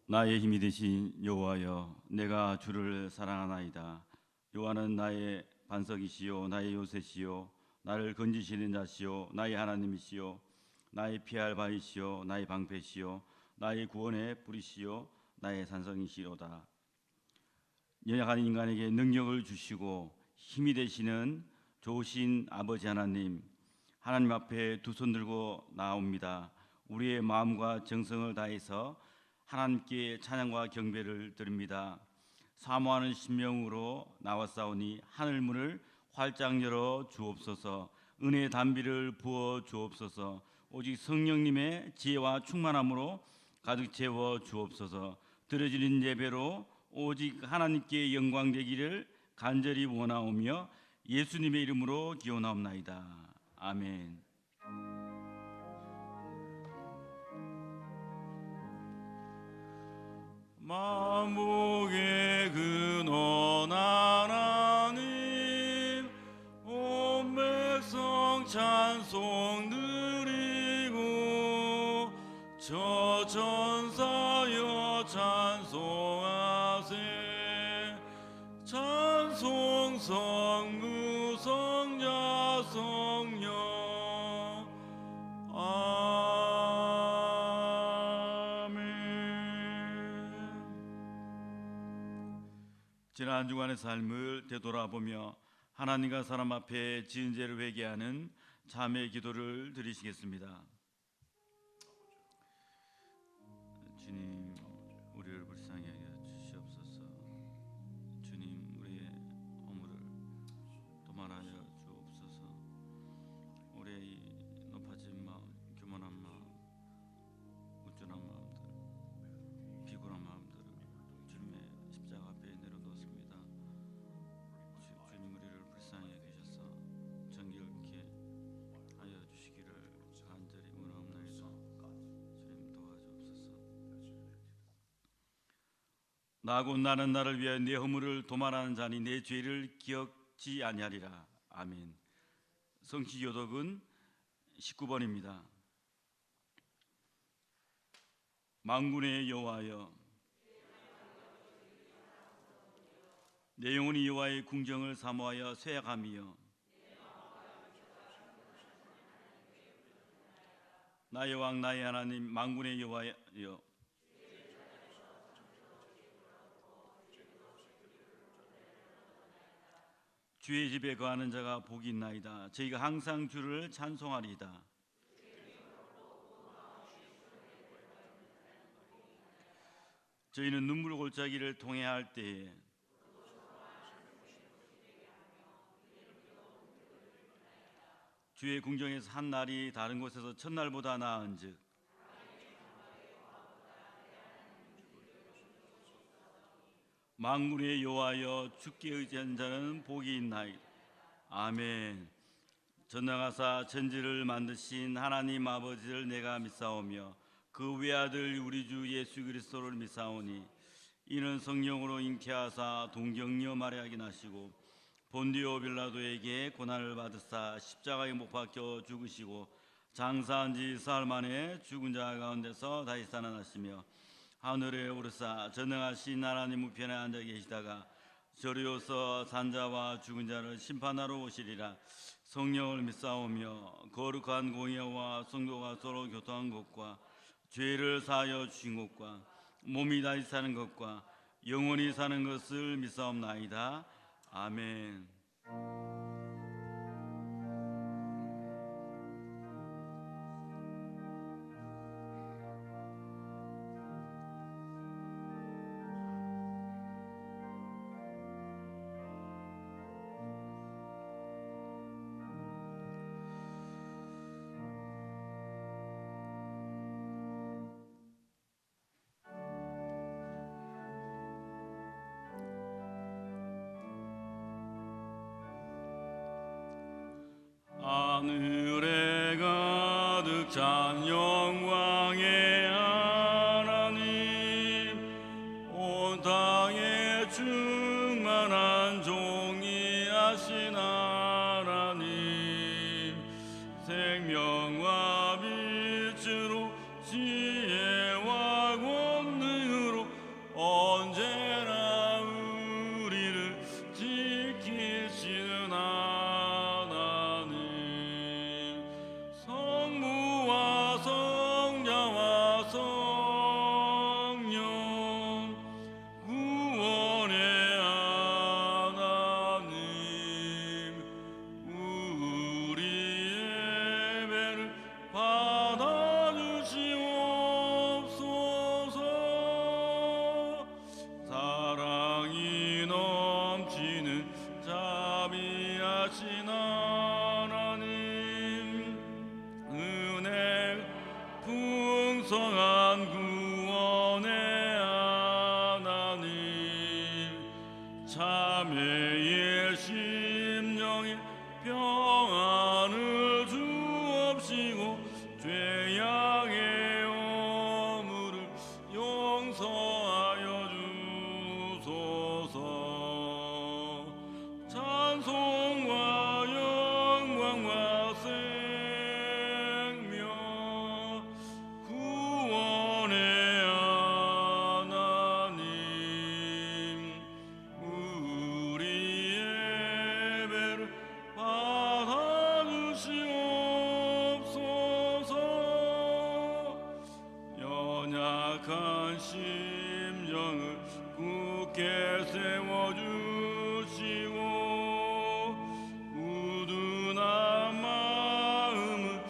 나의 힘이 되신 여호와여, 내가 주를 사랑하나이다. 여호와는 나의 반석이시요 나의 요새시요 나를 건지시는 자시요 나의 하나님이시요 나의 피할 바이시요 나의 방패시요 나의 구원의 뿌리시요 나의 산성이시로다. 연약한 인간에게 능력을 주시고 힘이 되시는 좋으신 아버지 하나님, 하나님 앞에 두 손 들고 나옵니다. 우리의 마음과 정성을 다해서 하나님께 찬양과 경배를 드립니다. 사모하는 심령으로 나왔사오니 하늘 문을 활짝 열어 주옵소서. 은혜의 단비를 부어 주옵소서. 오직 성령님의 지혜와 충만함으로 가득 채워 주옵소서. 드려지는 예배로 오직 하나님께 영광 되기를 간절히 원하오며 예수님의 이름으로 기원하옵나이다. 아멘. 만복의 근원 하나님, 온 백성 찬송 드리고 저 천사여 찬송하세. 찬송 성부 성자 성령 지난 한 주간의 삶을 되돌아보며 하나님과 사람 앞에 지은 죄를 회개하는 자매 기도를 드리시겠습니다. 주님, 우리를 불쌍히 여겨 주시옵소서. 주님, 우리의 허물을 도말하여 주옵소서. 우리의 높아진 마음, 교만한 마음, 우쭐한 마음들, 비굴한 마음들을 주님의 십자가 앞에 내려놓습니다. 주님, 우리를 불쌍히 여기셔서 정결케 하여 주시기를 간절히 원하옵나이다. 주님, 도와주옵소서. 나고 나는 나를 위하여 내 허물을 도말하는 자니 내 죄를 기억지 아니하리라. 아멘. 성취교독은 19번입니다. 만군의 여호와여, 내 영혼이 여호와의 궁정을 사모하여 쇠약함이여, 나의 왕 나의 하나님 만군의 여호와여, 주의 집에 거하는 자가 복이 있나이다. 저희가 항상 주를 찬송하리이다. 저희는 눈물 골짜기를 통해야 할 때에 주의 궁정에서 한 날이 다른 곳에서 첫날보다 나은즉 만군의 여호와여, 주께 의지한 자는 복이 있나이다. 아멘. 전능하사 천지를 만드신 하나님 아버지를 내가 믿사오며 그 외아들 우리 주 예수 그리스도를 믿사오니 이는 성령으로 잉태하사 동정녀 마리아에게 나시고 본디오 빌라도에게 고난을 받으사 십자가에 못 박혀 죽으시고 장사한 지 사흘 만에 죽은 자 가운데서 다시 살아나시며 하늘에 오르사 전능하신 하나님 우편에 앉아 계시다가 저리로서 산자와 죽은 자를 심판하러 오시리라. 성령을 믿사오며 거룩한 공예와 성도가 서로 교통한 것과 죄를 사하여 주신 것과 몸이 다시 사는 것과 영원히 사는 것을 믿사옵나이다. 아멘. 하늘에 가득 찬 영광의 하나님, 온 땅에 충만한 존귀하신 하나님, 생명과 빛으로 지혜와 권능으로 언제나 우리를 지키시는 성부와 성자와 성령 구원의 하나님, 우리의 예배를 받아주시옵소서. 사랑이 넘치는 자비하신 하나님, 은혜 풍성한 구원의 하나님, 자매의 심령에 평안을 주옵시고 죄악의 허물을 용서하여 주소서. 찬송과 영광과 생명 구원의 하나님, 우리 예배를 받아주시옵소서. 연약한 심령을 굳게 세워주시고 우둔한 마음을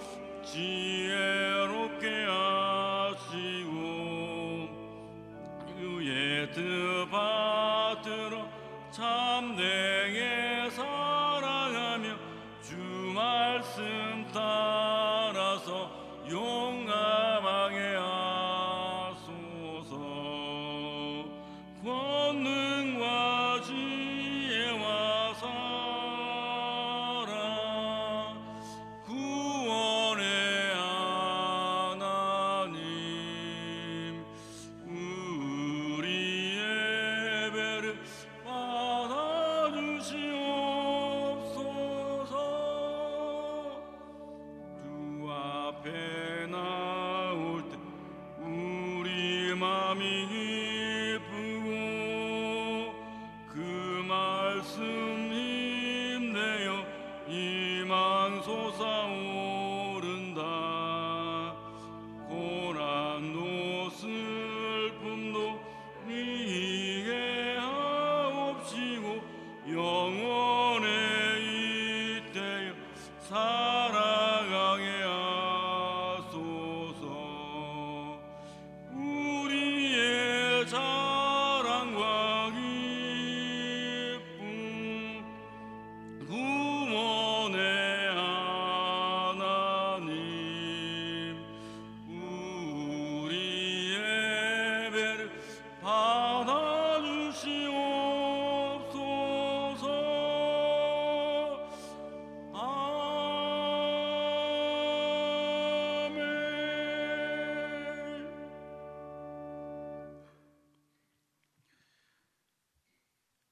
지혜롭게 하시고 주의 뜻 받들어 참되게 살아가며 주 말씀 따라서 용감하게 하소서. 권능과 지혜와 사랑 구원의 하나님, 우리 예배를 받아주시옵소서. 주 앞에 나올 때 우리 맘이 기쁘고 그 말씀 힘내어 희망 솟아오른다. 고난도 슬픔도 미게 하옵시고 영원의 이때여 살아가게 하소서. 우리의 자랑과 기쁨 구원의 하나님, 우리 예배를 받아주시옵소서. 아멘.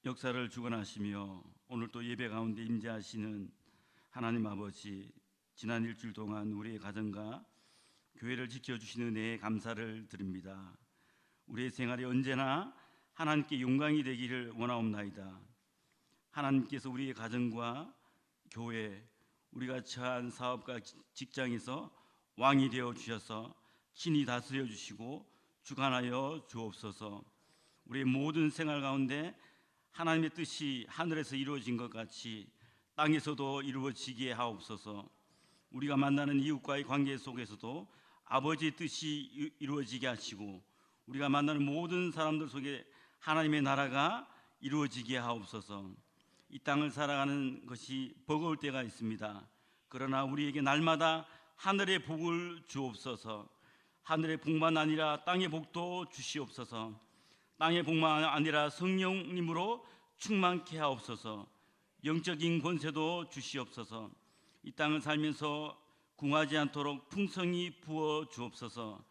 역사를 주관하시며 오늘 또 예배 가운데 임재하시는 하나님 아버지, 지난 일주일 동안 우리의 가정과 교회를 지켜주신 은혜에 감사를 드립니다. 우리의 생활이 언제나 하나님께 영광이 되기를 원하옵나이다. 하나님께서 우리의 가정과 교회, 우리가 처한 사업과 직장에서 왕이 되어 주셔서 신이 다스려 주시고 주관하여 주옵소서. 우리의 모든 생활 가운데 하나님의 뜻이 하늘에서 이루어진 것 같이 땅에서도 이루어지게 하옵소서. 우리가 만나는 이웃과의 관계 속에서도 아버지의 뜻이 이루어지게 하시고 우리가 만나는 모든 사람들 속에 하나님의 나라가 이루어지게 하옵소서. 이 땅을 살아가는 것이 버거울 때가 있습니다. 그러나 우리에게 날마다 하늘의 복을 주옵소서. 하늘의 복만 아니라 땅의 복도 주시옵소서. 땅의 복만 아니라 성령님으로 충만케 하옵소서. 영적인 권세도 주시옵소서. 이 땅을 살면서 궁하지 않도록 풍성히 부어 주옵소서.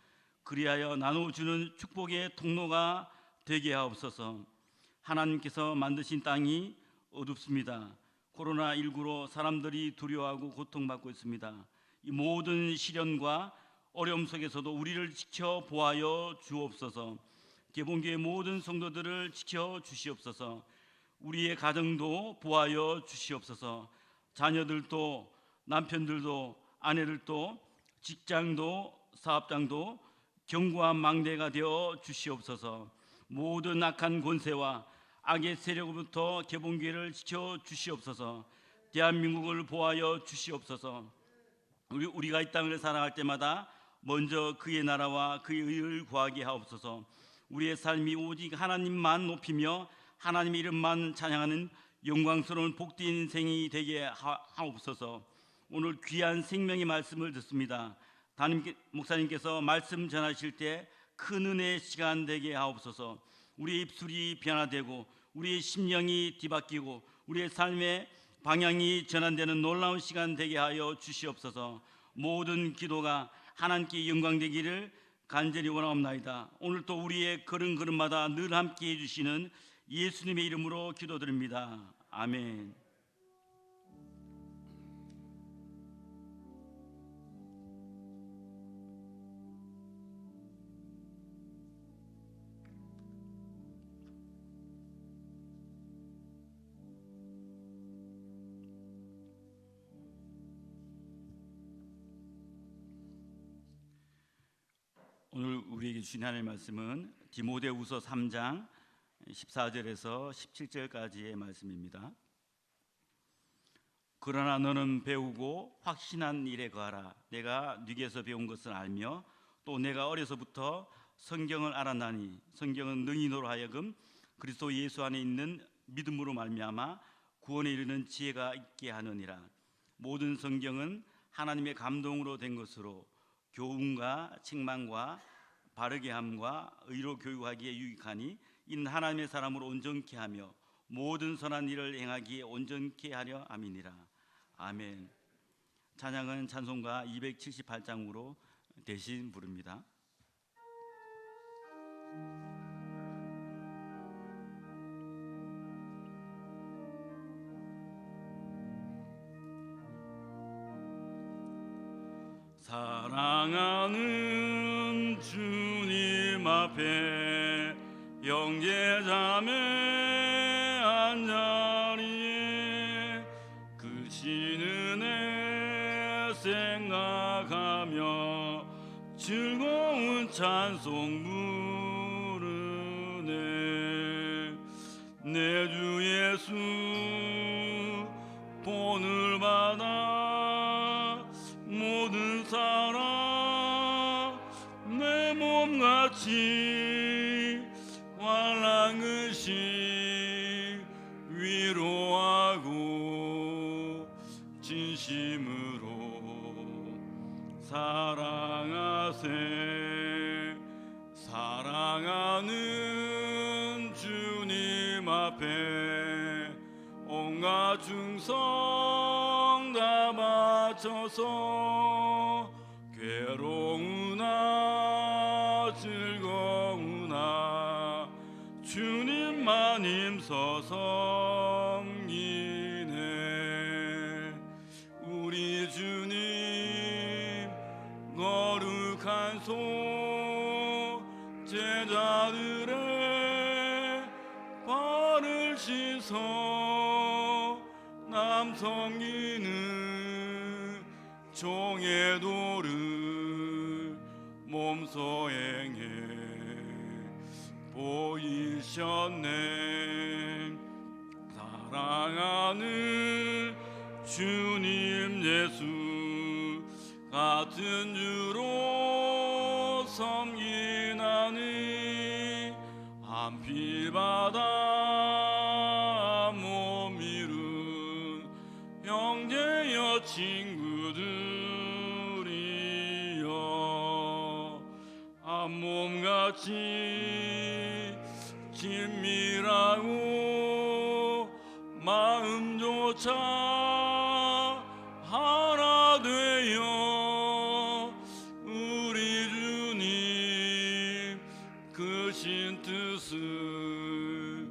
그리하여 나눠주는 축복의 통로가 되게 하옵소서. 하나님께서 만드신 땅이 어둡습니다. 코로나19로 사람들이 두려워하고 고통받고 있습니다. 이 모든 시련과 어려움 속에서도 우리를 지켜보아여 주옵소서. 개봉교회 모든 성도들을 지켜주시옵소서. 우리의 가정도 보아여 주시옵소서. 자녀들도 남편들도 아내들도 직장도 사업장도 견고한 망대가 되어 주시옵소서. 모든 악한 권세와 악의 세력으로부터 개봉교회를 지켜주시옵소서. 대한민국을 보아여 주시옵소서. 우리가 이 땅을 살아갈 때마다 먼저 그의 나라와 그의 의를 구하게 하옵소서. 우리의 삶이 오직 하나님만 높이며 하나님의 이름만 찬양하는 영광스러운 복된 인생이 되게 하옵소서. 오늘 귀한 생명의 말씀을 듣습니다. 담임 목사님께서 말씀 전하실 때 큰 은혜의 시간 되게 하옵소서. 우리의 입술이 변화되고 우리의 심령이 뒤바뀌고 우리의 삶의 방향이 전환되는 놀라운 시간 되게 하여 주시옵소서. 모든 기도가 하나님께 영광되기를 간절히 원하옵나이다. 오늘 또 우리의 걸음걸음마다 늘 함께 해주시는 예수님의 이름으로 기도드립니다. 아멘. 오늘 우리에게 주신 하나님의 말씀은 디모데후서 3장 14절에서 17절까지의 말씀입니다. 그러나 너는 배우고 확신한 일에 거하라. 내가 네게서 배운 것을 알며 또 내가 어려서부터 성경을 알았나니 성경은 능히 너로 하여금 그리스도 예수 안에 있는 믿음으로 말미암아 구원에 이르는 지혜가 있게 하느니라. 모든 성경은 하나님의 감동으로 된 것으로 교훈과 책망과 바르게 함과 의로 교육하기에 유익하니 이는 하나님의 사람으로 온전케 하며 모든 선한 일을 행하기에 온전케 하려 함이니라. 아멘. 찬양은 찬송가 278장으로 대신 부릅니다. 사랑하는 주님 앞에 형제자매 한자리에 그 신은혜 생각하며 즐거운 찬송 부르네. 내 주 예수 본을 받아 모든 사람 내 몸같이 환랑의식 위로하고 진심으로 사랑하세. 사랑하는 주님 앞에 온갖 충성 다 바쳐서 괴로우나 즐거우나 주님만 힘서성이네. 우리 주님 제자들의 발을 씻어 남 섬기는 종의 도를 몸소 행해 보이셨네. 사랑하는 주님 예수 같은 주로 섬기나니 한필바다 몸 이룬 형제여 친구들이여 한 몸같이 친밀하고 마음조차 하나 되어 우리 주님 크신 뜻을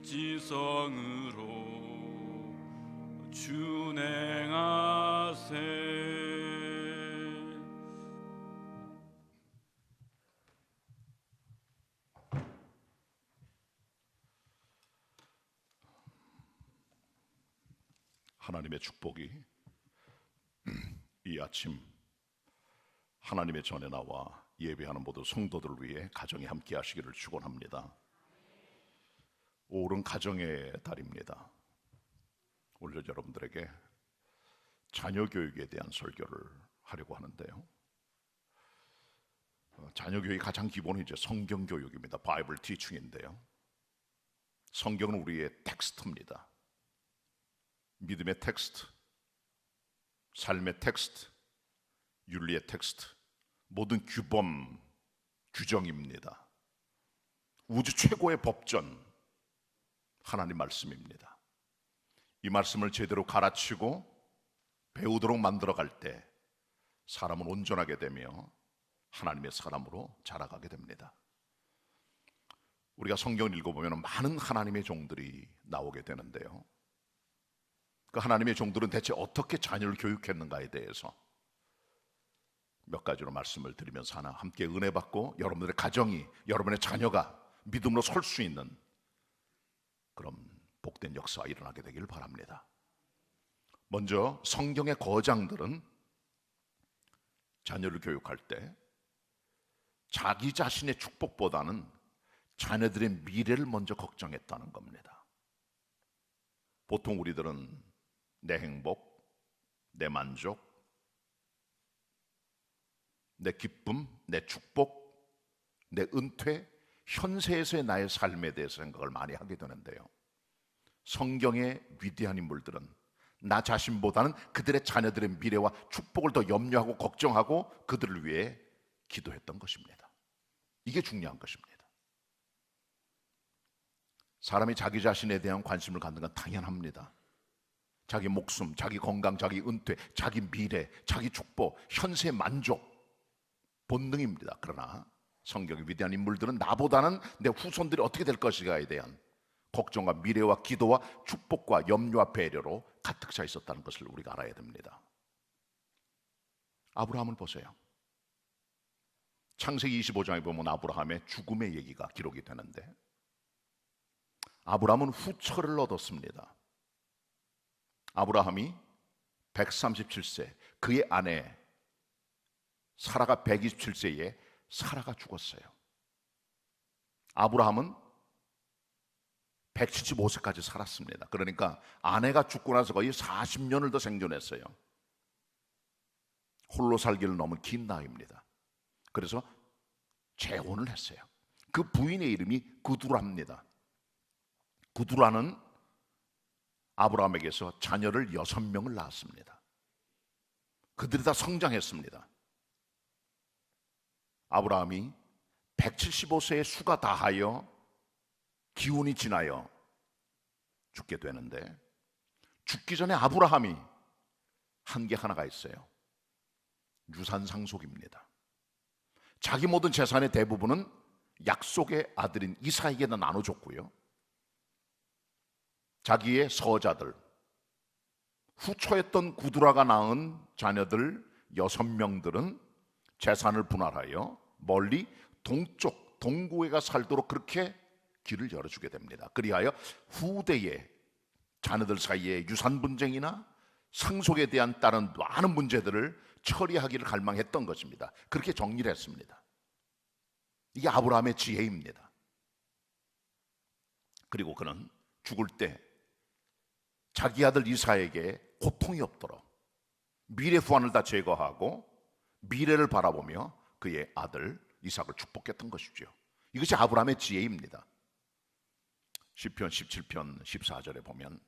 지성으로 준행하세. 하나님의 축복이 이 아침 하나님의 전에 나와 예배하는 모든 성도들을 위해 가정에 함께 하시기를 축원합니다. 5월은 가정의 달입니다. 오늘 여러분들에게 자녀 교육에 대한 설교를 하려고 하는데요. 자녀 교육이 가장 기본은 이제 성경 교육입니다. 바이블 티칭인데요. 성경은 우리의 텍스트입니다. 믿음의 텍스트, 삶의 텍스트, 윤리의 텍스트, 모든 규범, 규정입니다. 우주 최고의 법전, 하나님 말씀입니다. 이 말씀을 제대로 가르치고 배우도록 만들어갈 때 사람은 온전하게 되며 하나님의 사람으로 자라가게 됩니다. 우리가 성경을 읽어보면 많은 하나님의 종들이 나오게 되는데요. 그 하나님의 종들은 대체 어떻게 자녀를 교육했는가에 대해서 몇 가지로 말씀을 드리면서 하나 함께 은혜 받고 여러분들의 가정이, 여러분의 자녀가 믿음으로 설 수 있는 그런 복된 역사가 일어나게 되길 바랍니다. 먼저 성경의 거장들은 자녀를 교육할 때 자기 자신의 축복보다는 자녀들의 미래를 먼저 걱정했다는 겁니다. 보통 우리들은 내 행복, 내 만족, 내 기쁨, 내 축복, 내 은퇴, 현세에서의 나의 삶에 대해서 생각을 많이 하게 되는데요. 성경의 위대한 인물들은 나 자신보다는 그들의 자녀들의 미래와 축복을 더 염려하고 걱정하고 그들을 위해 기도했던 것입니다. 이게 중요한 것입니다. 사람이 자기 자신에 대한 관심을 갖는 건 당연합니다. 자기 목숨, 자기 건강, 자기 은퇴, 자기 미래, 자기 축복, 현세 만족 본능입니다. 그러나 성경의 위대한 인물들은 나보다는 내 후손들이 어떻게 될 것인가에 대한 걱정과 미래와 기도와 축복과 염려와 배려로 가득 차 있었다는 것을 우리가 알아야 됩니다. 아브라함을 보세요. 창세기 25장에 보면 아브라함의 죽음의 얘기가 기록이 되는데 아브라함은 후처를 얻었습니다. 아브라함이 137세, 그의 아내 사라가 127세에 사라가 죽었어요. 아브라함은 175세까지 살았습니다. 그러니까 아내가 죽고 나서 거의 40년을 더 생존했어요. 홀로 살기를 넘은 긴 나이입니다. 그래서 재혼을 했어요. 그 부인의 이름이 구두라입니다. 구두라는 아브라함에게서 자녀를 6명을 낳았습니다. 그들이 다 성장했습니다. 아브라함이 175세의 수가 다하여 기운이 지나여 죽게 되는데 죽기 전에 아브라함이 한 게 하나가 있어요. 유산 상속입니다. 자기 모든 재산의 대부분은 약속의 아들인 이삭에게나 나눠줬고요. 자기의 서자들, 후처했던 구두라가 낳은 자녀들 6명들은 재산을 분할하여 멀리 동쪽 동고에가 살도록 그렇게 길을 열어주게 됩니다. 그리하여 후대에 자녀들 사이에 유산 분쟁이나 상속에 대한 다른 많은 문제들을 처리하기를 갈망했던 것입니다. 그렇게 정리를 했습니다. 이게 아브라함의 지혜입니다. 그리고 그는 죽을 때 자기 아들 이삭에게 고통이 없도록 미래 후환을 다 제거하고 미래를 바라보며 그의 아들 이삭을 축복했던 것이죠. 이것이 아브라함의 지혜입니다. 시편 17편 14절에 보면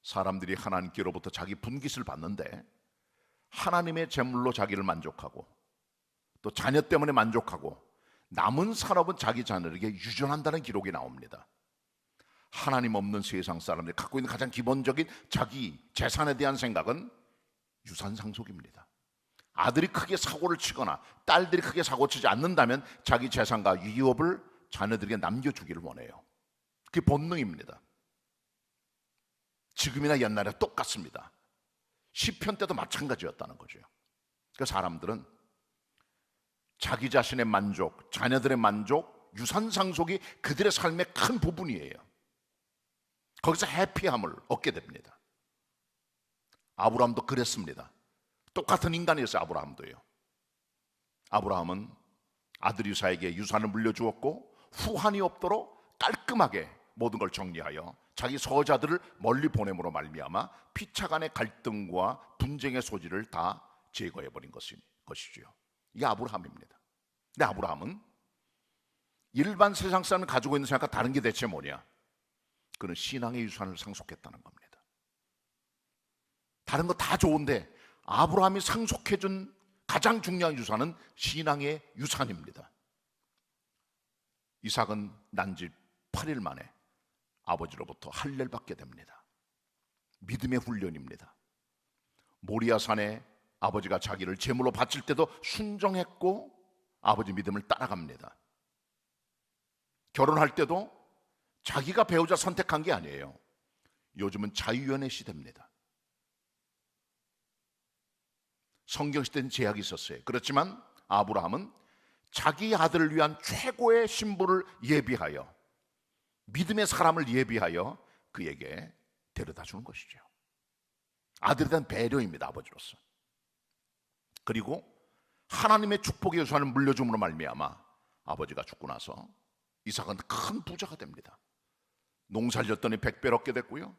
사람들이 하나님께로부터 자기 분깃을 받는데 하나님의 제물로 자기를 만족하고 또 자녀 때문에 만족하고 남은 산업은 자기 자녀에게 유전한다는 기록이 나옵니다. 하나님 없는 세상 사람들이 갖고 있는 가장 기본적인 자기 재산에 대한 생각은 유산 상속입니다. 아들이 크게 사고를 치거나 딸들이 크게 사고 치지 않는다면 자기 재산과 유업을 자녀들에게 남겨주기를 원해요. 그게 본능입니다. 지금이나 옛날에 똑같습니다. 시편 때도 마찬가지였다는 거죠. 그러니까 사람들은 자기 자신의 만족, 자녀들의 만족, 유산 상속이 그들의 삶의 큰 부분이에요. 거기서 해피함을 얻게 됩니다. 아브라함도 그랬습니다. 똑같은 인간이었어요. 아브라함도요. 아브라함은 아들 이삭에게 유산을 물려주었고 후환이 없도록 깔끔하게 모든 걸 정리하여 자기 서자들을 멀리 보냄으로 말미암아 피차 간의 갈등과 분쟁의 소지를 다 제거해버린 것이죠. 이게 아브라함입니다. 근데 아브라함은 일반 세상 사람이 가지고 있는 생각과 다른 게 대체 뭐냐? 그는 신앙의 유산을 상속했다는 겁니다. 다른 거 다 좋은데 아브라함이 상속해준 가장 중요한 유산은 신앙의 유산입니다. 이삭은 난 지 8일 만에 아버지로부터 할례를 받게 됩니다. 믿음의 훈련입니다. 모리아산에 아버지가 자기를 제물로 바칠 때도 순종했고 아버지 믿음을 따라갑니다. 결혼할 때도 자기가 배우자 선택한 게 아니에요. 요즘은 자유연애 시대입니다. 성경 시대는 제약이 있었어요. 그렇지만 아브라함은 자기 아들을 위한 최고의 신부를 예비하여 믿음의 사람을 예비하여 그에게 데려다 주는 것이죠. 아들에 대한 배려입니다. 아버지로서. 그리고 하나님의 축복의 유산을 물려줌으로 말미암아 아버지가 죽고 나서 이삭은 큰 부자가 됩니다. 농사를 졌더니 100배를 얻게 됐고요,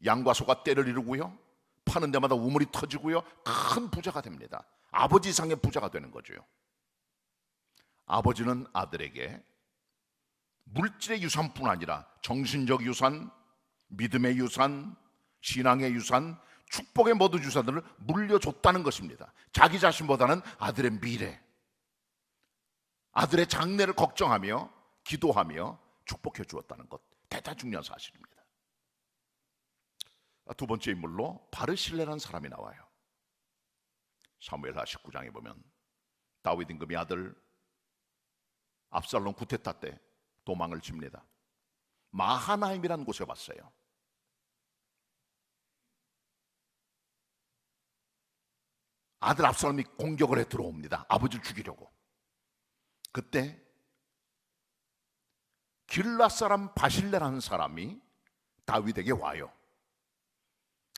양과 소가 떼를 이루고요, 파는 데마다 우물이 터지고요, 큰 부자가 됩니다. 아버지 이상의 부자가 되는 거죠. 아버지는 아들에게 물질의 유산뿐 아니라 정신적 유산, 믿음의 유산, 신앙의 유산, 축복의 모든 유산들을 물려줬다는 것입니다. 자기 자신보다는 아들의 미래, 아들의 장래를 걱정하며 기도하며 축복해 주었다는 것, 대단히 중요한 사실입니다. 두 번째 인물로 바르실레라는 사람이 나와요. 사무엘하 19장에 보면 다윗 임금의 아들 압살롬 구테타 때 도망을 칩니다. 마하나임이라는 곳에 왔어요. 아들 압살롬이 공격을 해 들어옵니다. 아버지를 죽이려고. 그때 길라 사람 바실레라는 사람이 다윗에게 와요.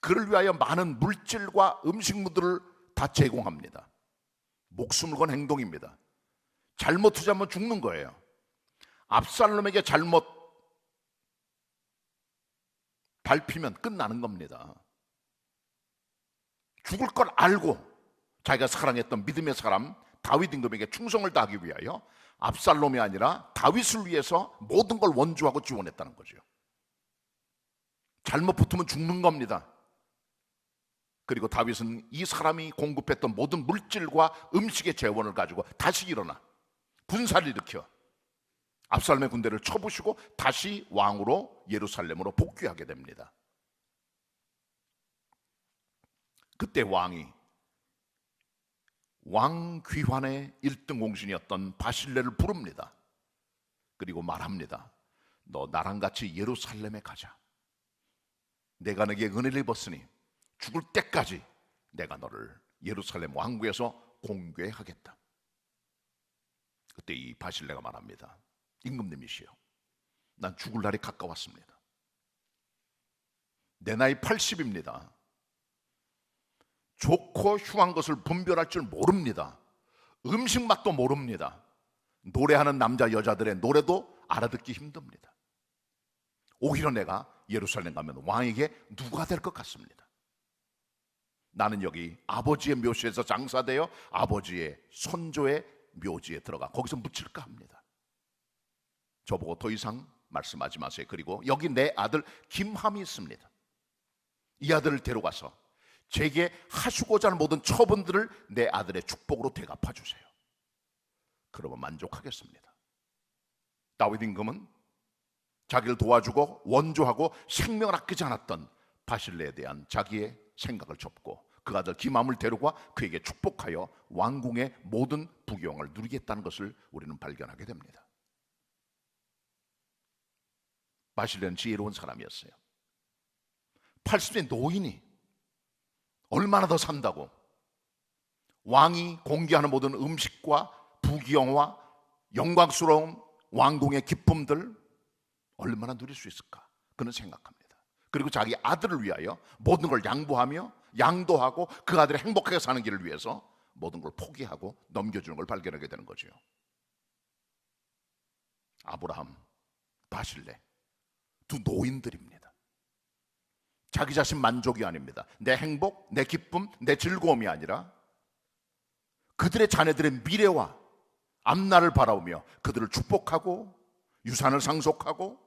그를 위하여 많은 물질과 음식물들을 다 제공합니다. 목숨을 건 행동입니다. 잘못 투자하면 죽는 거예요. 압살롬에게 잘못 밟히면 끝나는 겁니다. 죽을 걸 알고 자기가 사랑했던 믿음의 사람 다윗 임금에게 충성을 다하기 위하여 압살롬이 아니라 다윗을 위해서 모든 걸 원주하고 지원했다는 거죠. 잘못 붙으면 죽는 겁니다. 그리고 다윗은 이 사람이 공급했던 모든 물질과 음식의 재원을 가지고 다시 일어나 군사를 일으켜 압살롬의 군대를 쳐부시고 다시 왕으로 예루살렘으로 복귀하게 됩니다. 그때 왕이 왕 귀환의 1등 공신이었던 바실레를 부릅니다. 그리고 말합니다. 너 나랑 같이 예루살렘에 가자. 내가 너에게 은혜를 입었으니 죽을 때까지 내가 너를 예루살렘 왕궁에서 공개하겠다. 그때 이 바실레가 말합니다. 임금님이시여, 난 죽을 날이 가까웠습니다. 내 나이 80입니다. 좋고 흉한 것을 분별할 줄 모릅니다. 음식 맛도 모릅니다. 노래하는 남자 여자들의 노래도 알아듣기 힘듭니다. 오히려 내가 예루살렘 가면 왕에게 누가 될 것 같습니다. 나는 여기 아버지의 묘시에서 장사되어 아버지의 손조의 묘지에 들어가 거기서 묻힐까 합니다. 저보고 더 이상 말씀하지 마세요. 그리고 여기 내 아들 김함이 있습니다. 이 아들을 데려가서 제게 하시고자 하는 모든 처분들을 내 아들의 축복으로 대갚아 주세요. 그러면 만족하겠습니다. 다윗 임금은 자기를 도와주고 원조하고 생명을 아끼지 않았던 바실레에 대한 자기의 생각을 접고 그 아들 김함을 데려가 그에게 축복하여 왕궁의 모든 부귀영화를 누리겠다는 것을 우리는 발견하게 됩니다. 바실레는 지혜로운 사람이었어요. 80세 노인이 얼마나 더 산다고, 왕이 공개하는 모든 음식과 부귀영화, 영광스러운 왕궁의 기쁨들 얼마나 누릴 수 있을까? 그는 생각합니다. 그리고 자기 아들을 위하여 모든 걸 양보하며 양도하고 그 아들이 행복하게 사는 길을 위해서 모든 걸 포기하고 넘겨주는 걸 발견하게 되는 거죠. 아브라함, 바실레 두 노인들입니다. 자기 자신 만족이 아닙니다. 내 행복, 내 기쁨, 내 즐거움이 아니라 그들의 자녀들의 미래와 앞날을 바라보며 그들을 축복하고 유산을 상속하고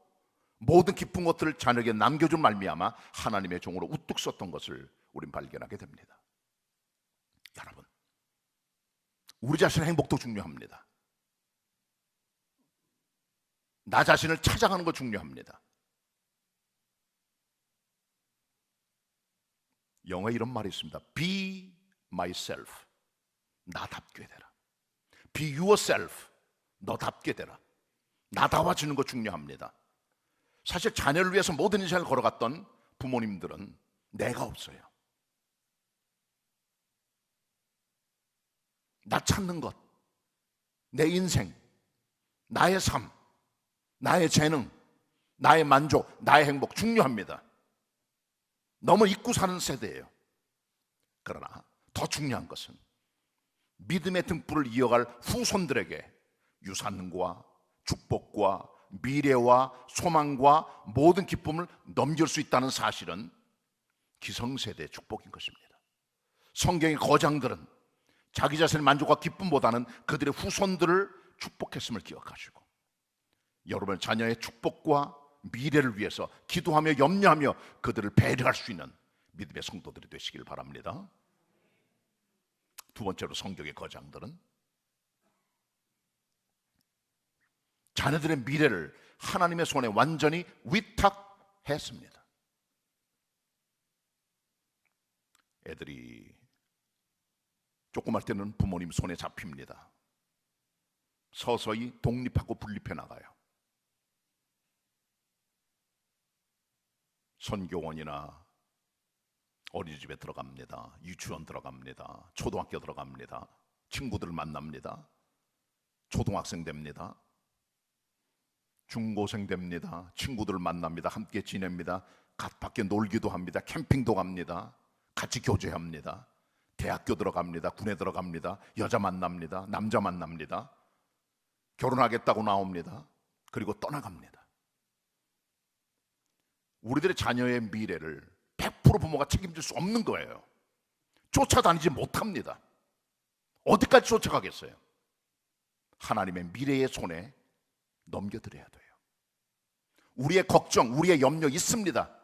모든 기쁜 것들을 자녀에게 남겨준 말미암아 하나님의 종으로 우뚝 섰던 것을 우린 발견하게 됩니다. 여러분, 우리 자신의 행복도 중요합니다. 나 자신을 찾아가는 거 중요합니다. 영어에 이런 말이 있습니다. Be myself. 나답게 되라. Be yourself. 너답게 되라. 나다워지는 거 중요합니다. 사실 자녀를 위해서 모든 인생을 걸어갔던 부모님들은 내가 없어요. 나 찾는 것, 내 인생, 나의 삶, 나의 재능, 나의 만족, 나의 행복 중요합니다. 너무 잊고 사는 세대예요. 그러나 더 중요한 것은 믿음의 등불을 이어갈 후손들에게 유산과 축복과 미래와 소망과 모든 기쁨을 넘길 수 있다는 사실은 기성세대의 축복인 것입니다. 성경의 거장들은 자기 자신의 만족과 기쁨보다는 그들의 후손들을 축복했음을 기억하시고 여러분의 자녀의 축복과 미래를 위해서 기도하며 염려하며 그들을 배려할 수 있는 믿음의 성도들이 되시길 바랍니다. 두 번째로 성경의 거장들은 자녀들의 미래를 하나님의 손에 완전히 위탁했습니다. 애들이 조그말 때는 부모님 손에 잡힙니다. 서서히 독립하고 분립해 나가요. 선교원이나 어린이집에 들어갑니다. 유치원 들어갑니다. 초등학교 들어갑니다. 친구들을 만납니다. 초등학생 됩니다. 중고생 됩니다. 친구들을 만납니다. 함께 지냅니다. 밖에 놀기도 합니다. 캠핑도 갑니다. 같이 교제합니다. 대학교 들어갑니다. 군에 들어갑니다. 여자 만납니다. 남자 만납니다. 결혼하겠다고 나옵니다. 그리고 떠나갑니다. 우리들의 자녀의 미래를 100% 부모가 책임질 수 없는 거예요. 쫓아다니지 못합니다. 어디까지 쫓아가겠어요? 하나님의 미래의 손에 넘겨드려야 돼요. 우리의 걱정, 우리의 염려 있습니다.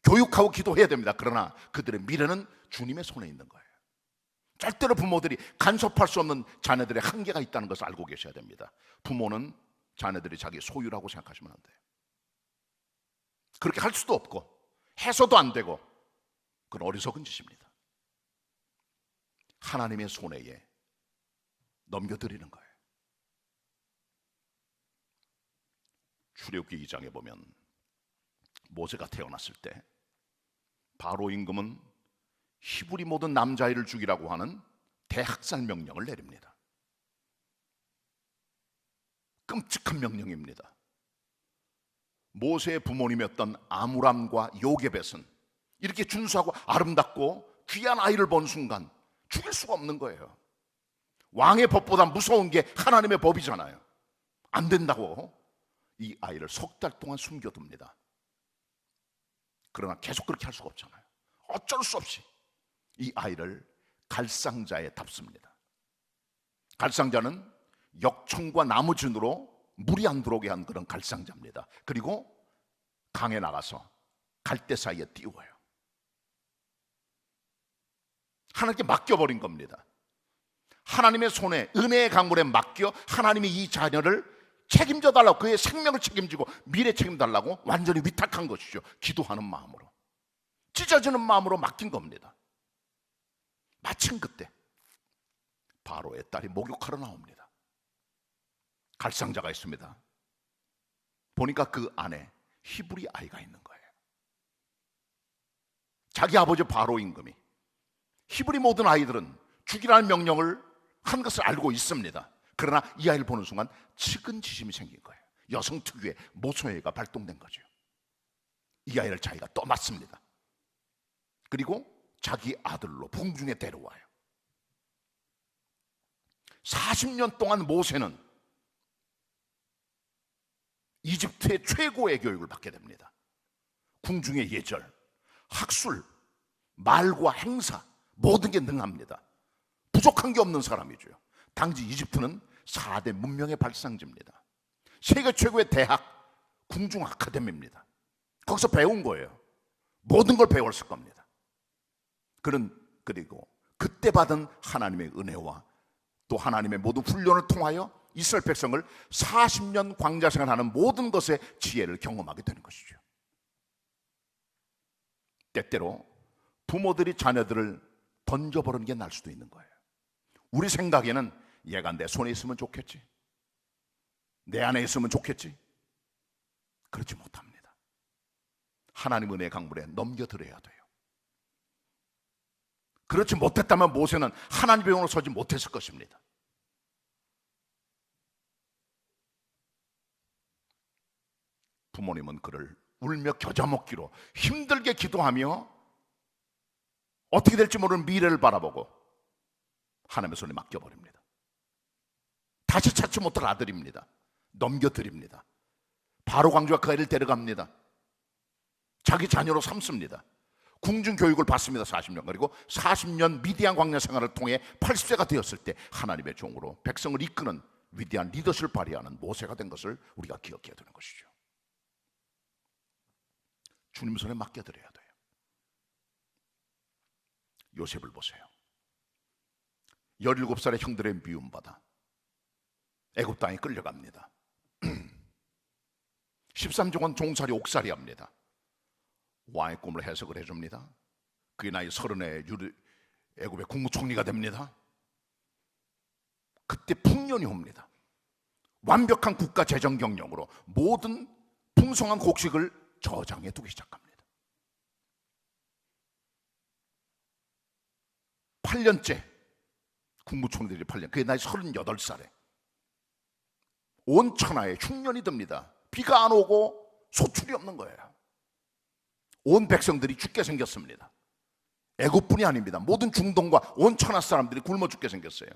교육하고 기도해야 됩니다. 그러나 그들의 미래는 주님의 손에 있는 거예요. 절대로 부모들이 간섭할 수 없는 자녀들의 한계가 있다는 것을 알고 계셔야 됩니다. 부모는 자녀들이 자기 소유라고 생각하시면 안 돼요. 그렇게 할 수도 없고 해서도 안 되고 그건 어리석은 짓입니다. 하나님의 손에 넘겨드리는 거예요. 출애굽기 2장에 보면 모세가 태어났을 때 바로 임금은 히브리 모든 남자아이를 죽이라고 하는 대학살 명령을 내립니다. 끔찍한 명령입니다. 모세의 부모님이었던 아므람과 요게벳은 이렇게 준수하고 아름답고 귀한 아이를 본 순간 죽일 수가 없는 거예요. 왕의 법보다 무서운 게 하나님의 법이잖아요. 안 된다고 이 아이를 석 달 동안 숨겨둡니다. 그러나 계속 그렇게 할 수가 없잖아요. 어쩔 수 없이 이 아이를 갈상자에 답습니다. 갈상자는 역청과 나무진으로 물이 안 들어오게 한 그런 갈상자입니다. 그리고 강에 나가서 갈대 사이에 띄워요. 하나님께 맡겨버린 겁니다. 하나님의 손에, 은혜의 강물에 맡겨 하나님이 이 자녀를 책임져 달라고, 그의 생명을 책임지고 미래 책임달라고 완전히 위탁한 것이죠. 기도하는 마음으로, 찢어지는 마음으로 맡긴 겁니다. 마침 그때 바로의 딸이 목욕하러 나옵니다. 갈상자가 있습니다. 보니까 그 안에 히브리 아이가 있는 거예요. 자기 아버지 바로 임금이 히브리 모든 아이들은 죽이라는 명령을 한 것을 알고 있습니다. 그러나 이 아이를 보는 순간 측은지심이 생긴 거예요. 여성 특유의 모성애가 발동된 거죠. 이 아이를 자기가 떠맡습니다. 그리고 자기 아들로 궁중에 데려와요. 40년 동안 모세는 이집트의 최고의 교육을 받게 됩니다. 궁중의 예절, 학술, 말과 행사 모든 게 능합니다. 부족한 게 없는 사람이죠. 당시 이집트는 4대 문명의 발상지입니다. 세계 최고의 대학, 궁중 아카데미입니다. 거기서 배운 거예요. 모든 걸 배웠을 겁니다. 그리고 그때 받은 하나님의 은혜와 또 하나님의 모든 훈련을 통하여 이스라엘 백성을 40년 광야 생활하는 모든 것의 지혜를 경험하게 되는 것이죠. 때때로 부모들이 자녀들을 던져버리는 게 날 수도 있는 거예요. 우리 생각에는 얘가 내 손에 있으면 좋겠지, 내 안에 있으면 좋겠지. 그렇지 못합니다. 하나님 은혜의 강물에 넘겨드려야 돼요. 그렇지 못했다면 모세는 하나님 배우로 서지 못했을 것입니다. 부모님은 그를 울며 겨자 먹기로 힘들게 기도하며 어떻게 될지 모르는 미래를 바라보고 하나님의 손에 맡겨버립니다. 다시 찾지 못할 아들입니다. 넘겨드립니다. 바로 광주가 그 아이를 데려갑니다. 자기 자녀로 삼습니다. 궁중 교육을 받습니다. 40년. 그리고 40년 미디안 광야 생활을 통해 80세가 되었을 때 하나님의 종으로 백성을 이끄는 위대한 리더십을 발휘하는 모세가 된 것을 우리가 기억해야 되는 것이죠. 주님 손에 맡겨드려야 돼요. 요셉을 보세요. 17살의 형들의 미움받아 애굽 땅에 끌려갑니다. 13종은 종살이 옥살이 합니다. 왕의 꿈을 해석을 해줍니다. 그의 나이 30에 애굽의 국무총리가 됩니다. 그때 풍년이 옵니다. 완벽한 국가 재정 경영으로 모든 풍성한 곡식을 저장해 두기 시작합니다. 8년째 국무총리들이 8년, 그의 나이 38살에 온 천하에 흉년이 듭니다. 비가 안 오고 소출이 없는 거예요. 온 백성들이 죽게 생겼습니다. 애굽뿐이 아닙니다. 모든 중동과 온 천하 사람들이 굶어 죽게 생겼어요.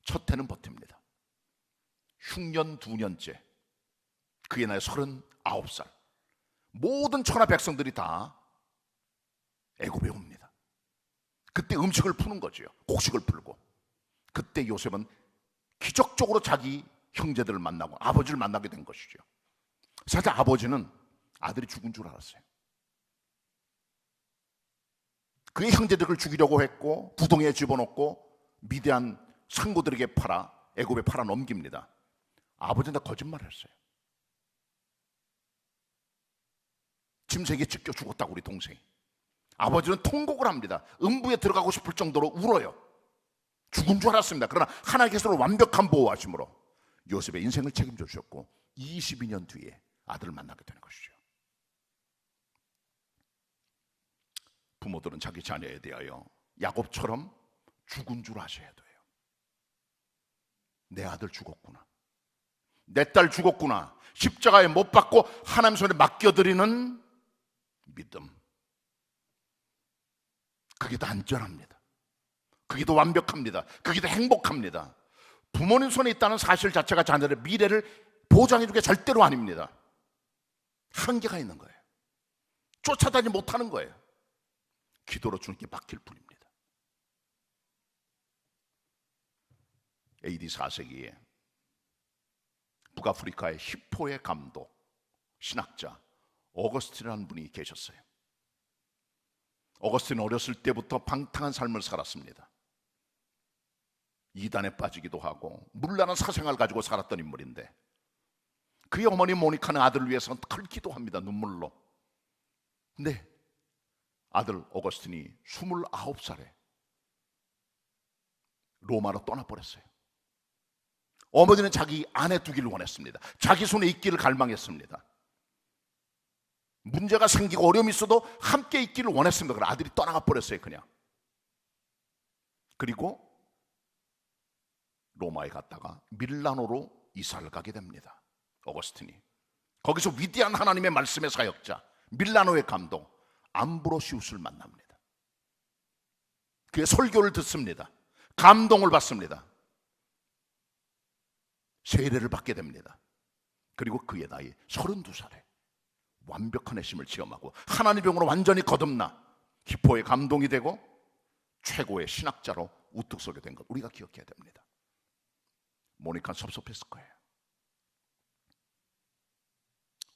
첫 해는 버팁니다. 흉년 2년째, 그의 나이 39살, 모든 천하 백성들이 다 애굽에 옵니다. 그때 음식을 푸는 거죠. 곡식을 풀고. 그때 요셉은 기적적으로 자기 형제들을 만나고 아버지를 만나게 된 것이죠. 사실 아버지는 아들이 죽은 줄 알았어요. 그의 형제들을 죽이려고 했고 구덩이에 집어넣고 미디안 상고들에게 팔아 애굽에 팔아 넘깁니다. 아버지는 다 거짓말을 했어요. 짐승에게 찢겨 죽었다고 우리 동생이. 아버지는 통곡을 합니다. 음부에 들어가고 싶을 정도로 울어요. 죽은 줄 알았습니다. 그러나 하나님께서는 완벽한 보호하심으로 요셉의 인생을 책임져 주셨고 22년 뒤에 아들을 만나게 되는 것이죠. 부모들은 자기 자녀에 대하여 야곱처럼 죽은 줄 아셔야 돼요. 내 아들 죽었구나. 내 딸 죽었구나, 십자가에 못 박고 하나님 손에 맡겨드리는 믿음, 그게 더 안전합니다. 그게 더 완벽합니다. 그게 더 행복합니다. 부모님 손에 있다는 사실 자체가 자녀의 미래를 보장해 주게 절대로 아닙니다. 한계가 있는 거예요. 쫓아다니지 못하는 거예요. 기도로 주님께 맡길 뿐입니다. AD 4세기에 북아프리카의 히포의 감독, 신학자 어거스틴이라는 분이 계셨어요. 어거스틴은 어렸을 때부터 방탕한 삶을 살았습니다. 이단에 빠지기도 하고 문란한 사생활을 가지고 살았던 인물인데, 그의 어머니 모니카는 아들을 위해서 큰 기도합니다. 눈물로. 근데 아들 어거스틴이 29살에 로마로 떠나버렸어요. 어머니는 자기 아내 두기를 원했습니다. 자기 손에 있기를 갈망했습니다. 문제가 생기고 어려움이 있어도 함께 있기를 원했습니다. 그래서 아들이 떠나가 버렸어요. 그냥. 그리고 로마에 갔다가 밀라노로 이사를 가게 됩니다. 어거스틴이. 거기서 위대한 하나님의 말씀의 사역자, 밀라노의 감독 암브로시우스를 만납니다. 그의 설교를 듣습니다. 감동을 받습니다. 세례를 받게 됩니다. 그리고 그의 나이 32살에 완벽한 애심을 체험하고 하나님의 병으로 완전히 거듭나 히포의 감동이 되고 최고의 신학자로 우뚝 서게 된 것, 우리가 기억해야 됩니다. 모니카는 섭섭했을 거예요.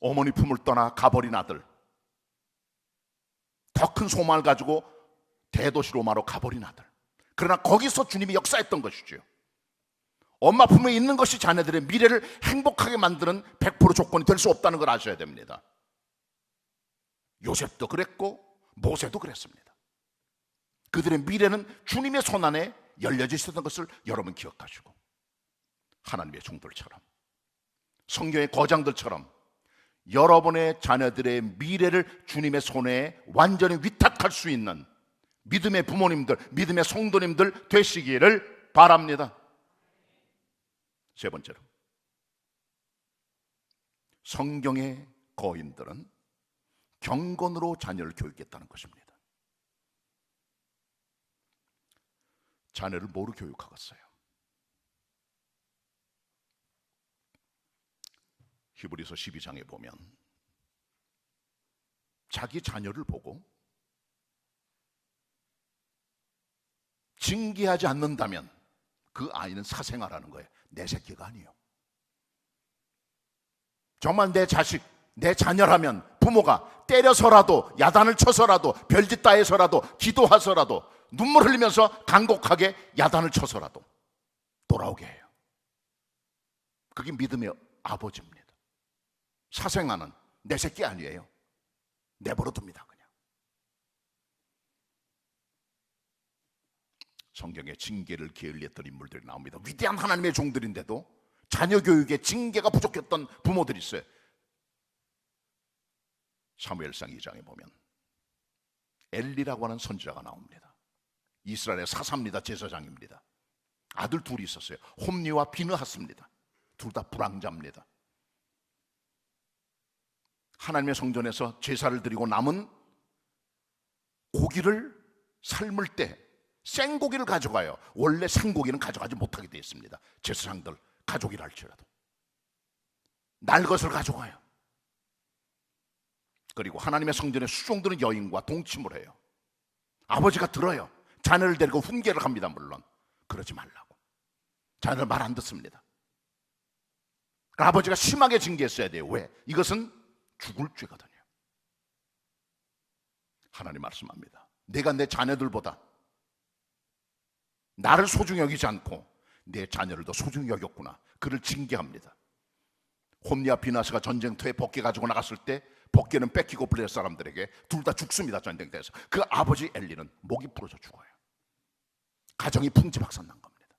어머니 품을 떠나 가버린 아들, 더 큰 소망을 가지고 대도시 로마로 가버린 아들. 그러나 거기서 주님이 역사했던 것이죠. 엄마 품에 있는 것이 자녀들의 미래를 행복하게 만드는 100% 조건이 될 수 없다는 걸 아셔야 됩니다. 요셉도 그랬고 모세도 그랬습니다. 그들의 미래는 주님의 손안에 열려져 있었던 것을 여러분 기억하시고, 하나님의 종들처럼, 성경의 거장들처럼 여러분의 자녀들의 미래를 주님의 손에 완전히 위탁할 수 있는 믿음의 부모님들, 믿음의 성도님들 되시기를 바랍니다. 세 번째로, 성경의 거인들은 경건으로 자녀를 교육했다는 것입니다. 자녀를 뭐로 교육하겠어요? 히브리서 12장에 보면 자기 자녀를 보고 징계하지 않는다면 그 아이는 사생아라는 거예요. 내 새끼가 아니에요. 정말 내 자식, 내 자녀라면 부모가 때려서라도, 야단을 쳐서라도, 별짓 따해서라도, 기도하서라도, 눈물 흘리면서 간곡하게 야단을 쳐서라도 돌아오게 해요. 그게 믿음의 아버지입니다. 사생아는 내 새끼 아니에요. 내버려 둡니다. 그냥. 성경에 징계를 게을리했던 인물들이 나옵니다. 위대한 하나님의 종들인데도 자녀 교육에 징계가 부족했던 부모들이 있어요. 사무엘상 2장에 보면 엘리라고 하는 선지자가 나옵니다. 이스라엘의 사사입니다. 제사장입니다. 아들 둘이 있었어요. 홈리와 비느하스입니다. 둘 다 불황자입니다. 하나님의 성전에서 제사를 드리고 남은 고기를 삶을 때 생고기를 가져가요. 원래 생고기는 가져가지 못하게 되어 있습니다. 제사장들 가족이라 할지라도 날 것을 가져가요. 그리고 하나님의 성전에 수종드는 여인과 동침을 해요. 아버지가 들어요. 자녀를 데리고 훈계를 합니다. 물론 그러지 말라고. 자녀를 말 안 듣습니다. 아버지가 심하게 징계했어야 돼요. 왜? 이것은 죽을 죄거든요. 하나님 말씀합니다. 내가 내 자녀들보다 나를 소중히 여기지 않고 내 자녀를 더 소중히 여겼구나. 그를 징계합니다. 홈리와 비나스가 전쟁터에 벗게 가지고 나갔을 때 벗게는 뺏기고 블레셋 사람들에게 둘 다 죽습니다. 전쟁터에서. 그 아버지 엘리는 목이 부러져 죽어요. 가정이 풍지박산 난 겁니다.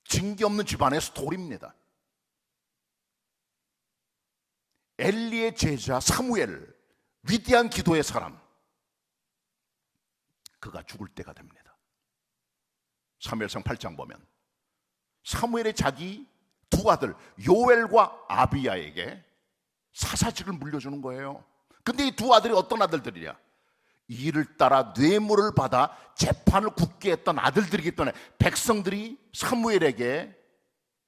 징계 없는 집안의 스토리입니다. 엘리의 제자 사무엘, 위대한 기도의 사람, 그가 죽을 때가 됩니다. 사무엘상 8장 보면 사무엘의 자기 두 아들 요엘과 아비야에게 사사직을 물려주는 거예요. 근데 이 두 아들이 어떤 아들들이냐? 이를 따라 뇌물을 받아 재판을 굳게 했던 아들들이기 때문에 백성들이 사무엘에게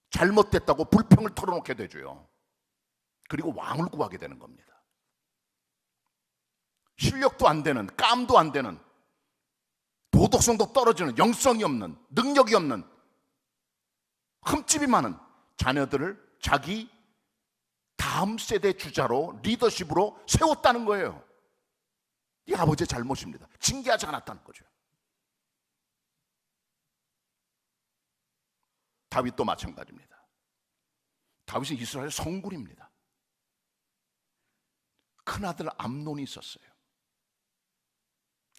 잘못됐다고 불평을 털어놓게 되죠. 그리고 왕을 구하게 되는 겁니다. 실력도 안 되는, 깜도 안 되는, 도덕성도 떨어지는, 영성이 없는, 능력이 없는, 흠집이 많은 자녀들을 자기 다음 세대 주자로, 리더십으로 세웠다는 거예요. 이 아버지의 잘못입니다. 징계하지 않았다는 거죠. 다윗도 마찬가지입니다. 다윗은 이스라엘 성군입니다. 큰아들 암논이 있었어요.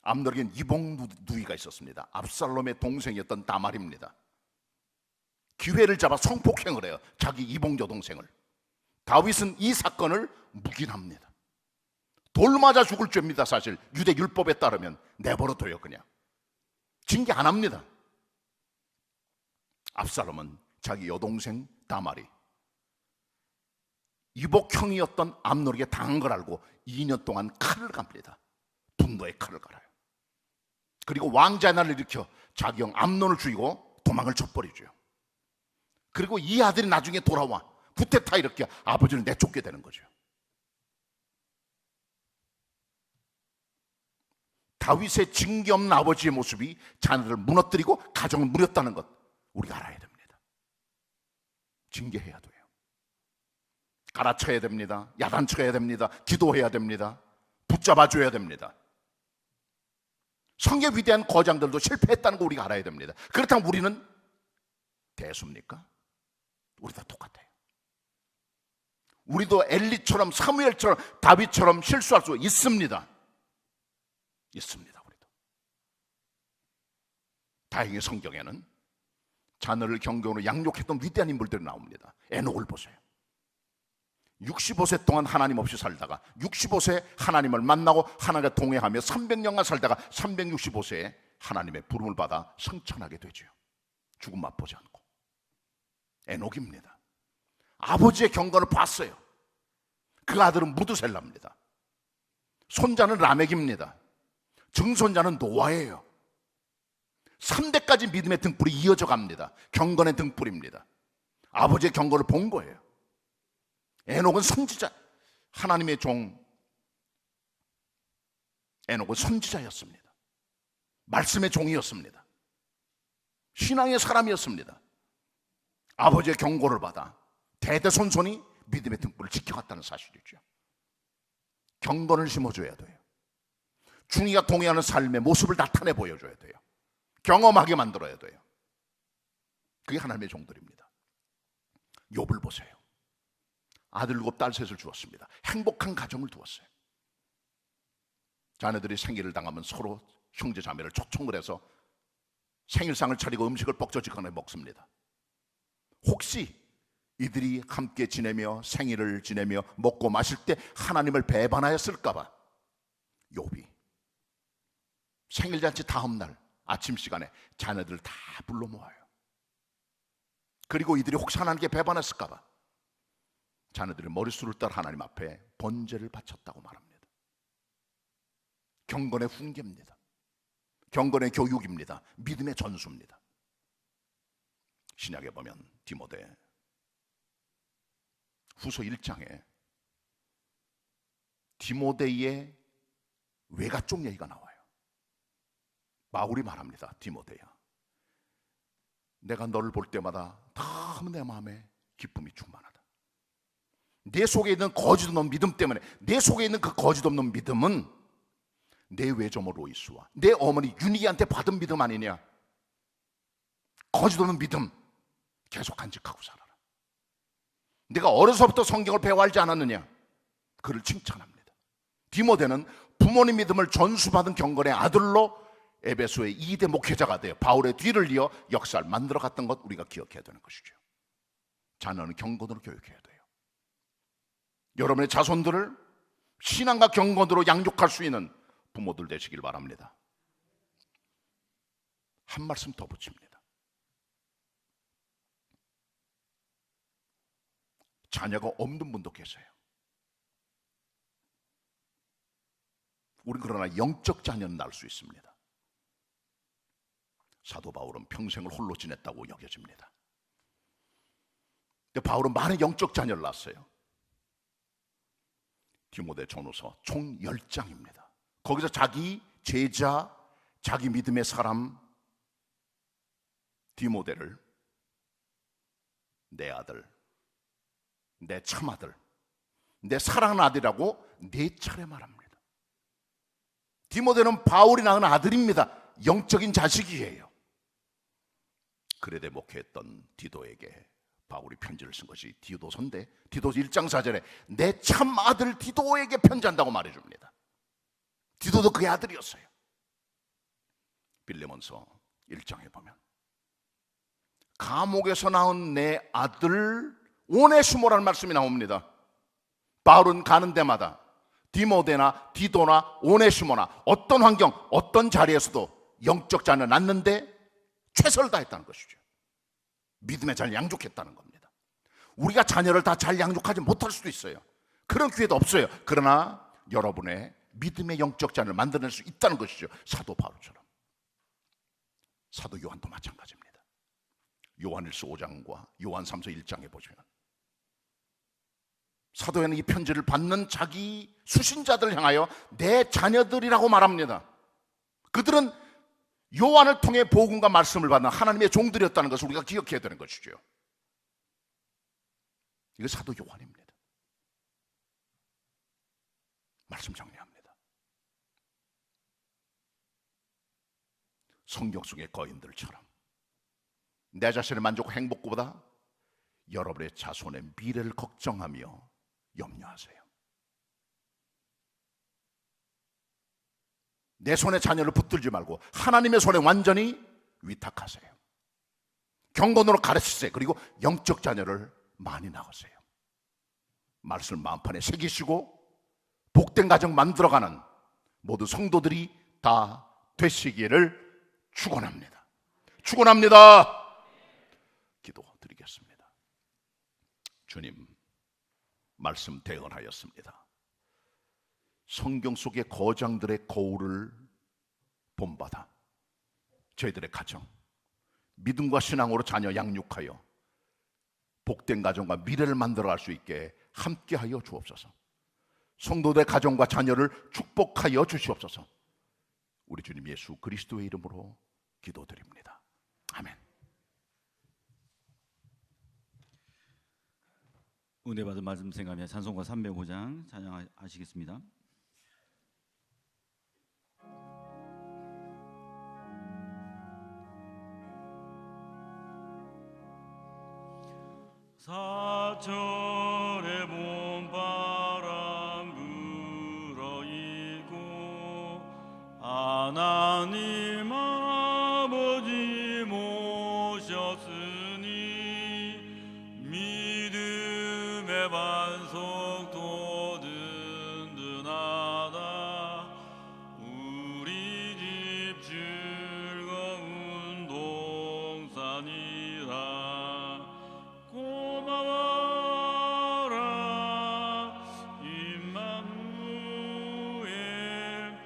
암논에겐 이복 누이가 있었습니다. 압살롬의 동생이었던 다말입니다. 기회를 잡아 성폭행을 해요. 자기 이복 여동생을. 다윗은 이 사건을 묵인합니다. 돌 맞아 죽을 죄입니다. 사실 유대 율법에 따르면 내버려둬요. 그냥 징계 안 합니다. 압살롬은 자기 여동생 다말이 이복형이었던 암논에게 당한 걸 알고 2년 동안 칼을 갑니다. 분노의 칼을 갈아요. 그리고 왕자의 날을 일으켜 자기 형 암논을 죽이고 도망을 쳐버리죠. 그리고 이 아들이 나중에 돌아와 구테타 일으켜 아버지를 내쫓게 되는 거죠. 다윗의 징계 없는 아버지의 모습이 자녀들을 무너뜨리고 가정을 무렸다는 것 우리가 알아야 됩니다. 징계해야 돼요. 갈아쳐야 됩니다. 야단쳐야 됩니다. 기도해야 됩니다. 붙잡아줘야 됩니다. 성경 위대한 거장들도 실패했다는 거 우리가 알아야 됩니다. 그렇다면 우리는 대수입니까? 우리 다 똑같아요. 우리도 엘리처럼 사무엘처럼 다윗처럼 실수할 수 있습니다. 있습니다. 우리도. 다행히 성경에는 자녀를 경경으로 양육했던 위대한 인물들이 나옵니다. 에녹을 보세요. 65세 동안 하나님 없이 살다가 65세 하나님을 만나고 하나님과 동행하며 300년간 살다가 365세에 하나님의 부름을 받아 성천하게 되죠. 죽음 맛보지 않고. 에녹입니다. 아버지의 경건을 봤어요. 그 아들은 무드셀라입니다. 손자는 라멕입니다. 증손자는 노아예요. 3대까지 믿음의 등불이 이어져 갑니다. 경건의 등불입니다. 아버지의 경건을 본 거예요. 에녹은 선지자, 하나님의 종 에녹은 선지자였습니다. 말씀의 종이었습니다. 신앙의 사람이었습니다. 아버지의 경고를 받아 대대손손이 믿음의 등불을 지켜갔다는 사실이죠. 경건을 심어줘야 돼요. 중이가 동의하는 삶의 모습을 나타내 보여줘야 돼요. 경험하게 만들어야 돼요. 그게 하나님의 종들입니다. 욥을 보세요. 아들 7, 딸 3을 주었습니다. 행복한 가정을 두었어요. 자녀들이 생일을 당하면 서로 형제 자매를 초청을 해서 생일상을 차리고 음식을 뻑적지근하게 먹습니다. 혹시 이들이 함께 지내며 생일을 지내며 먹고 마실 때 하나님을 배반하였을까봐 욥이 생일잔치 다음 날 아침 시간에 자녀들을 다 불러 모아요. 그리고 이들이 혹시 하나님께 배반했을까봐 자녀들의 머릿수를 따라 하나님 앞에 번제를 바쳤다고 말합니다. 경건의 훈계입니다. 경건의 교육입니다. 믿음의 전수입니다. 신약에 보면 디모데 후서 1장에 디모데의 외가 쪽 얘기가 나와요. 바울이 말합니다. 디모데야, 내가 너를 볼 때마다 너무 내 마음에 기쁨이 충만하다. 내 속에 있는 거짓 없는 믿음 때문에, 내 속에 있는 그 거짓 없는 믿음은 내 외조모 로이스와 내 어머니 유니기한테 받은 믿음 아니냐. 거짓 없는 믿음 계속 간직하고 살아라. 내가 어려서부터 성경을 배워알지 않았느냐. 그를 칭찬합니다. 디모데는 부모님 믿음을 전수받은 경건의 아들로 에베소의 2대 목회자가 되어 바울의 뒤를 이어 역사를 만들어갔던 것 우리가 기억해야 되는 것이죠. 자녀는 경건으로 교육해야 돼요. 여러분의 자손들을 신앙과 경건으로 양육할 수 있는 부모들 되시길 바랍니다. 한 말씀 더 붙입니다. 자녀가 없는 분도 계세요. 우린 그러나 영적 자녀는 낳을 수 있습니다. 사도 바울은 평생을 홀로 지냈다고 여겨집니다. 근데 바울은 많은 영적 자녀를 낳았어요. 디모데 전후서 총 10장입니다. 거기서 자기 제자, 자기 믿음의 사람 디모데를 내 아들, 내 참아들, 내 사랑하는 아들이라고 4차례 말합니다. 디모데는 바울이 낳은 아들입니다. 영적인 자식이에요. 그레데 목회했던 디도에게 바울이 편지를 쓴 것이 디도서인데, 디도서 1장 4절에 내 참 아들 디도에게 편지한다고 말해줍니다. 디도도 그의 아들이었어요. 빌레몬서 1장에 보면 감옥에서 낳은 내 아들 오네시모라는 말씀이 나옵니다. 바울은 가는 데마다 디모데나 디도나 오네시모나 어떤 환경, 어떤 자리에서도 영적 자녀를 낳는데 최선을 다했다는 것이죠. 믿음에 잘 양육했다는 겁니다. 우리가 자녀를 다 잘 양육하지 못할 수도 있어요. 그런 기회도 없어요. 그러나 여러분의 믿음의 영적 자녀를 만들어낼 수 있다는 것이죠. 사도 바울처럼. 사도 요한도 마찬가지입니다. 요한일서 5장과 요한 3서 1장에 보시면 사도 요한은 이 편지를 받는 자기 수신자들을 향하여 내 자녀들이라고 말합니다. 그들은 요한을 통해 복음과 말씀을 받는 하나님의 종들이었다는 것을 우리가 기억해야 되는 것이죠. 이거 사도 요한입니다. 말씀 정리합니다. 성경 속의 거인들처럼 내 자신의 만족과 행복보다 여러분의 자손의 미래를 걱정하며 염려하세요. 내 손에 자녀를 붙들지 말고 하나님의 손에 완전히 위탁하세요. 경건으로 가르치세요. 그리고 영적 자녀를 많이 낳으세요. 말씀을 마음판에 새기시고 복된 가정 만들어가는 모두 성도들이 다 되시기를 축원합니다. 축원합니다. 기도드리겠습니다. 주님, 말씀 대언하였습니다. 성경 속의 거장들의 거울을 본받아 저희들의 가정, 믿음과 신앙으로 자녀 양육하여 복된 가정과 미래를 만들어갈 수 있게 함께하여 주옵소서. 성도들의 가정과 자녀를 축복하여 주시옵소서. 우리 주님 예수 그리스도의 이름으로 기도드립니다. 아멘. 은혜 받은 말씀 생각하며 찬송가 305장 찬양하시겠습니다. 사철의 봄바람 불어이고 하나님 아버지 모셨으니 믿음의 반석도 든든하다. 우리 집 즐거운 동산이라. 고마워라 임마누엘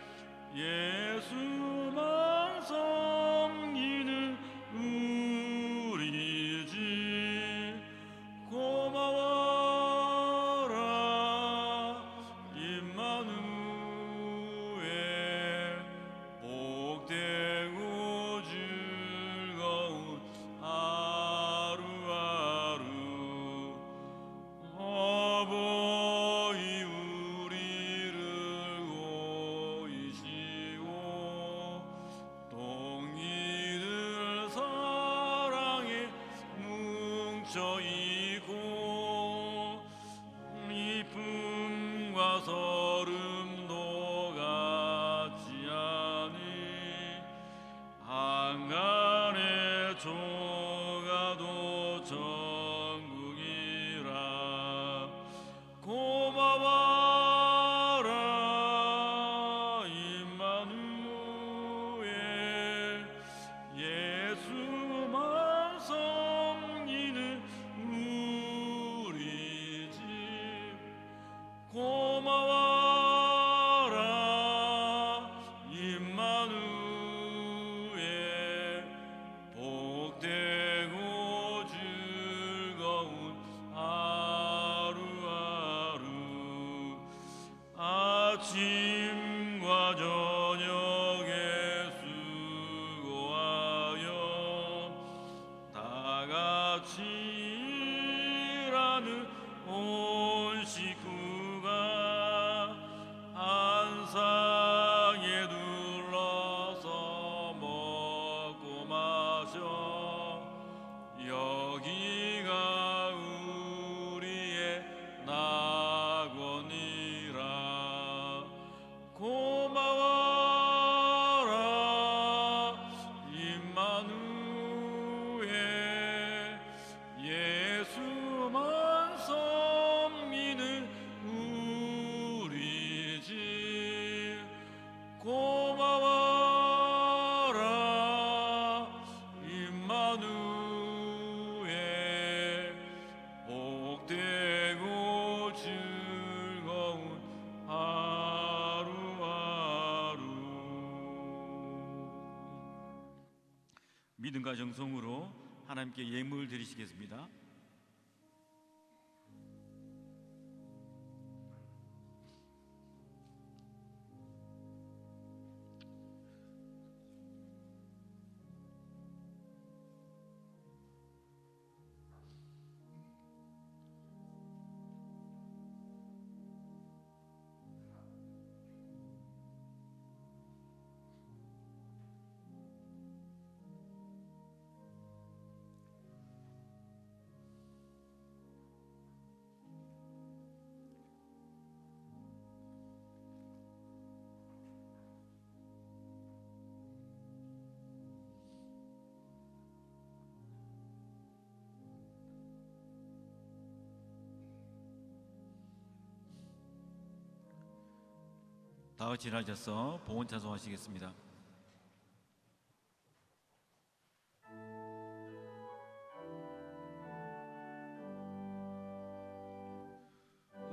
예수만 섬기는 우리 집. 고마워라 임마누엘 복되고 즐거운 하루하루. 어버이 우리를 고이시고 동이들 사랑에 뭉쳐있고 이쁨과 서름도 같지 않으니 한간에 조가도 천국이라. 고마워라 임마누엘 예수만 섬기는 아침과 저녁에 수고하여 다 같이 일하는 온 식구가 한 상에 둘러서 먹고 마셔 여기가 우리의 낙원이라. 고마워라 임마누엘, 예수만 섬기는 우리 집. 고마워라 임마누엘, 복되고 즐거운 하루하루. 믿음과 정성으로 하나님께 예물 드리시겠습니다. 다 같이 일어나셔서 봉헌 찬송하시겠습니다.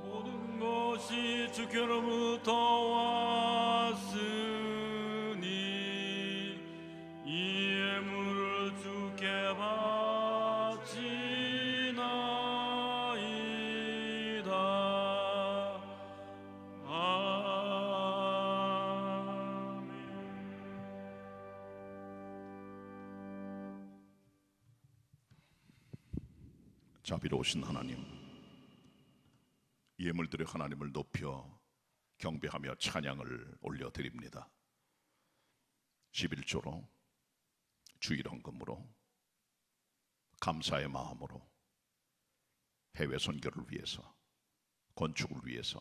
모든 것이 주께로부터 왔으니 이 예물을 주께 바치나이다. 자비로우신 하나님, 예물들의 하나님을 높여 경배하며 찬양을 올려드립니다. 11조로 주일헌금으로 감사의 마음으로 해외 선교를 위해서, 건축을 위해서,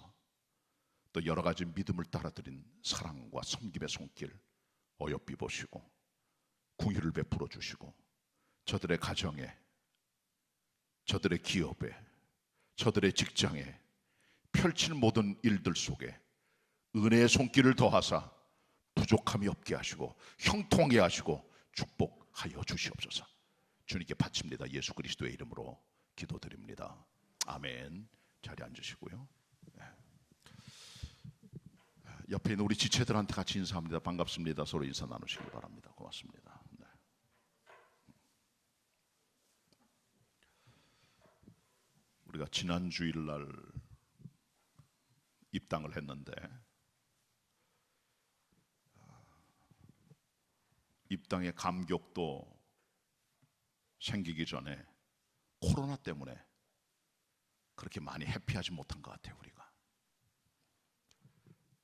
또 여러 가지 믿음을 따라드린 사랑과 섬김의 손길 어여삐 보시고 궁유를 베풀어 주시고 저들의 가정에, 저들의 기업에, 저들의 직장에 펼칠 모든 일들 속에 은혜의 손길을 더하사 부족함이 없게 하시고 형통하게 하시고 축복하여 주시옵소서. 주님께 바칩니다. 예수 그리스도의 이름으로 기도드립니다. 아멘. 자리에 앉으시고요. 옆에 있는 우리 지체들한테 같이 인사합니다. 반갑습니다. 서로 인사 나누시기 바랍니다. 고맙습니다. 네. 우리가 지난 주일날 입당을 했는데 입당의 감격도 생기기 전에 코로나 때문에 그렇게 많이 해피하지 못한 것 같아요. 우리가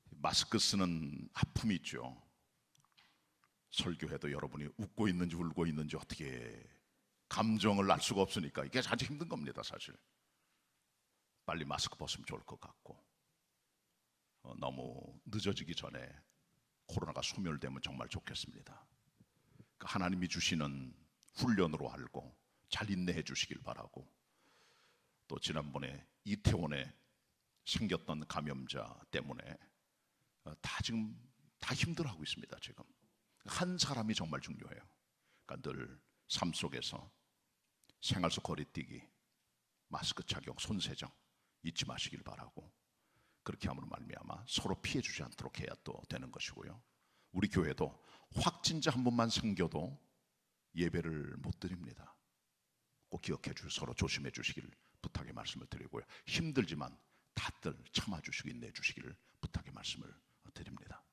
마스크 쓰는 아픔이 있죠. 설교해도 여러분이 웃고 있는지 울고 있는지 어떻게 감정을 알 수가 없으니까 이게 아주 힘든 겁니다. 사실 빨리 마스크 벗으면 좋을 것 같고 너무 늦어지기 전에 코로나가 소멸되면 정말 좋겠습니다. 하나님이 주시는 훈련으로 알고 잘 인내해 주시길 바라고, 또 지난번에 이태원에 생겼던 감염자 때문에 지금 다 힘들어하고 있습니다. 지금 한 사람이 정말 중요해요. 그러니까 늘 삶 속에서 생활 속 거리뛰기, 마스크 착용, 손 세정 잊지 마시길 바라고, 그렇게 함으로 말미암아 서로 피해 주지 않도록 해야 또 되는 것이고요. 우리 교회도 확진자 한 분만 생겨도 예배를 못 드립니다. 꼭 기억해 주시고 서로 조심해 주시길 부탁의 말씀을 드리고요. 힘들지만 다들 참아 주시고 인내해 주시길 부탁의 말씀을 드립니다.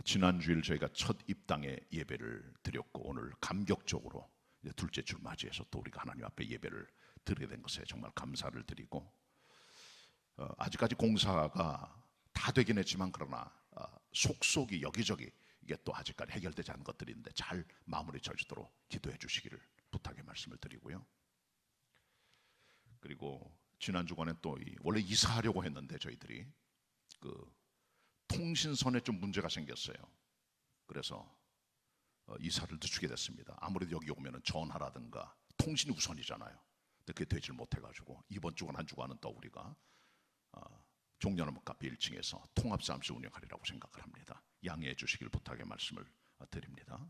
지난 주일 저희가 첫 입당의 예배를 드렸고 오늘 감격적으로 이제 둘째 주 맞이해서 또 우리가 하나님 앞에 예배를 드리게 된 것에 정말 감사를 드리고 아직까지 공사가 다 되긴 했지만 그러나 속속이 여기저기 이게 또 아직까지 해결되지 않은 것들인데 잘 마무리 져지도록 기도해 주시기를 부탁의 말씀을 드리고요. 그리고 지난 주간에 또 원래 이사하려고 했는데 저희들이 그 통신선에 좀 문제가 생겼어요. 그래서 이사를 늦추게 됐습니다. 아무래도 여기 오면은 전화라든가 통신이 우선이잖아요. 근데 그게 되질 못해가지고 이번 주간 한 주간은 또 우리가 종려나무 카페 1층에서 통합 사무실 운영하리라고 생각을 합니다. 양해해 주시길 부탁의 말씀을 드립니다.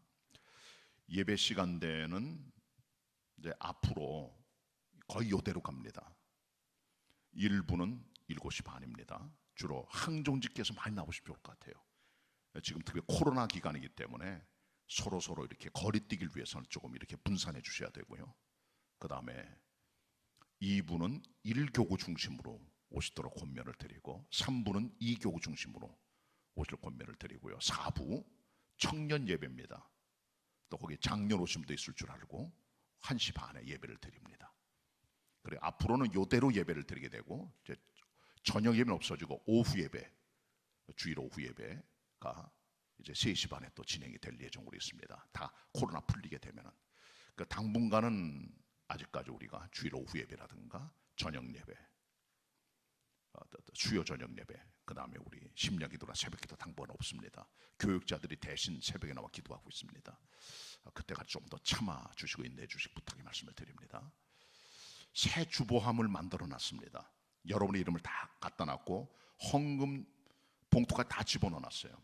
예배 시간대는 이제 앞으로 거의 이대로 갑니다. 1부는 7시 반입니다. 주로 항종직께서 많이 나오시면 좋을 것 같아요. 지금 특히 코로나 기간이기 때문에 서로 이렇게 거리뛰기를 위해서는 조금 이렇게 분산해 주셔야 되고요. 그 다음에 2부는 1교구 중심으로 오시도록 권면을 드리고 3부는 2교구 중심으로 오실 권면을 드리고요. 4부 청년 예배입니다. 또 거기 장년 오신 분도 있을 줄 알고 1시 반에 예배를 드립니다. 그리고 앞으로는 이대로 예배를 드리게 되고 이제 저녁 예배는 없어지고 오후 예배, 주일 오후 예배가 이제 3시 반에 또 진행이 될 예정으로 있습니다. 다 코로나 풀리게 되면은 그 당분간은 아직까지 우리가 주일 오후 예배라든가 저녁 예배, 수요 저녁 예배, 그 다음에 우리 심야 기도나 새벽 기도 당분간 없습니다. 교육자들이 대신 새벽에 나와 기도하고 있습니다. 그때가 좀 더 참아 주시고 인내해 주시기 부탁의 말씀을 드립니다. 새 주보함을 만들어 놨습니다. 여러분의 이름을 다 갖다 놨고 헌금 봉투가 다 집어넣어 놨어요.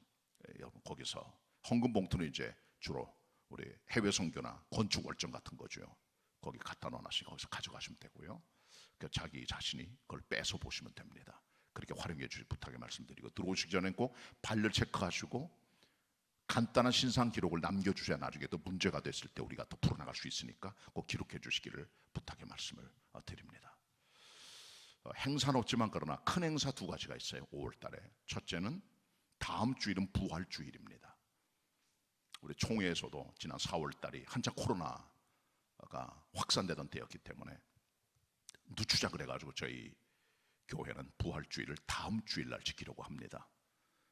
여러분 거기서 헌금 봉투는 이제 주로 우리 해외 선교나 건축 월정 같은 거죠. 거기 갖다 넣어 놨으니 거기서 가져가시면 되고요. 자기 자신이 그걸 빼서 보시면 됩니다. 그렇게 활용해 주실 부탁의 말씀드리고 들어오시기 전에 꼭 발열 체크하시고 간단한 신상 기록을 남겨주셔야 나중에 또 문제가 됐을 때 우리가 또 풀어나갈 수 있으니까 꼭 기록해 주시기를 부탁의 말씀을 드립니다. 행사는 없지만 그러나 큰 행사 2가지가 있어요. 5월 달에 첫째는 다음 주일은 부활주일입니다. 우리 총회에서도 지난 4월 달이 한창 코로나가 확산되던 때였기 때문에 늦추자 그래가지고 저희 교회는 부활주일을 다음 주일날 지키려고 합니다.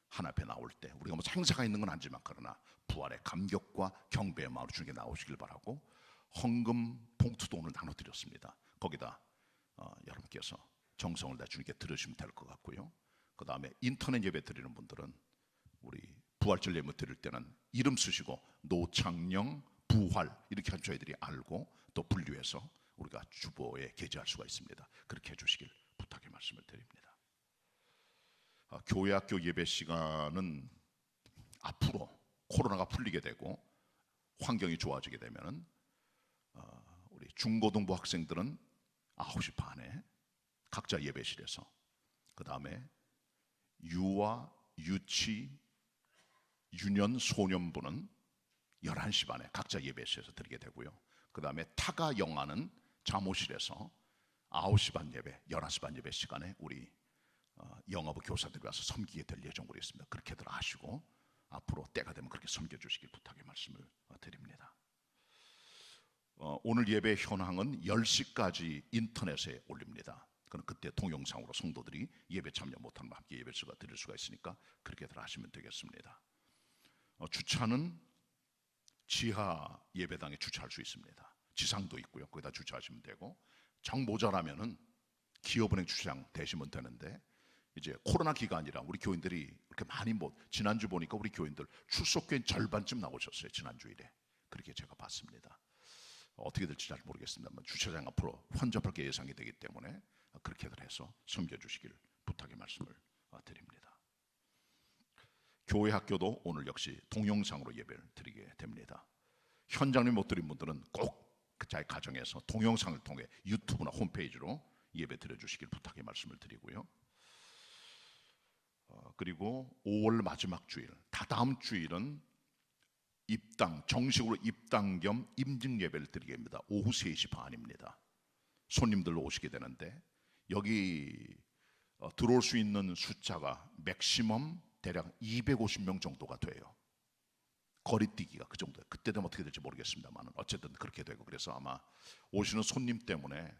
하나님에 나올 때 우리가 뭐 행사가 있는 건 아니지만 그러나 부활의 감격과 경배의 마음으로 주님께 나오시길 바라고 헌금 봉투도 오늘 나눠드렸습니다. 거기다 여러분께서 정성을 다 주님께 들으시면 될 것 같고요. 그 다음에 인터넷 예배 드리는 분들은 우리 부활절 예배 드릴 때는 이름 쓰시고 노창령 부활 이렇게 하면 저희들이 알고 또 분류해서 우리가 주보에 게재할 수가 있습니다. 그렇게 해주시길 부탁의 말씀을 드립니다. 교회 학교 예배 시간은 앞으로 코로나가 풀리게 되고 환경이 좋아지게 되면은 우리 중고등부 학생들은 9시 반에 각자 예배실에서, 그 다음에 유아, 유치, 유년, 소년부는 11시 반에 각자 예배실에서 드리게 되고요. 그 다음에 타가 영아는 잠옷실에서 9시 반 예배, 11시 반 예배 시간에 우리 영어부 교사들이 와서 섬기게 될 예정으로 있습니다. 그렇게들 아시고 앞으로 때가 되면 그렇게 섬겨주시길 부탁의 말씀을 드립니다. 오늘 예배 현황은 10시까지 인터넷에 올립니다. 그럼 그때 동영상으로 성도들이 예배 참여 못하는 분 함께 예배가 드릴 수가 있으니까 그렇게들 하시면 되겠습니다. 주차는 지하 예배당에 주차할 수 있습니다. 지상도 있고요. 거기다 주차하시면 되고 정 모자라면은 기업은행 주차장 대시면 되는데 이제 코로나 기간이라 우리 교인들이 그렇게 많이 지난주 보니까 우리 교인들 출석교인 절반쯤 나오셨어요. 지난주일에 그렇게 제가 봤습니다. 어떻게 될지 잘 모르겠습니다만 주차장 앞으로 혼잡할 게 예상이 되기 때문에 그렇게들 해서 섬겨주시길 부탁의 말씀을 드립니다. 교회 학교도 오늘 역시 동영상으로 예배를 드리게 됩니다. 현장에 못 드린 분들은 꼭 자기 가정에서 동영상을 통해 유튜브나 홈페이지로 예배 드려주시길 부탁의 말씀을 드리고요. 그리고 5월 마지막 주일, 다다음 주일은 입당, 정식으로 입당 겸 임직 예배를 드리게 됩니다. 오후 3시 반입니다. 손님들로 오시게 되는데 여기 들어올 수 있는 숫자가 맥시멈 대략 250명 정도가 돼요. 거리뛰기가 그 정도예요. 그때 되면 어떻게 될지 모르겠습니다만 어쨌든 그렇게 되고, 그래서 아마 오시는 손님 때문에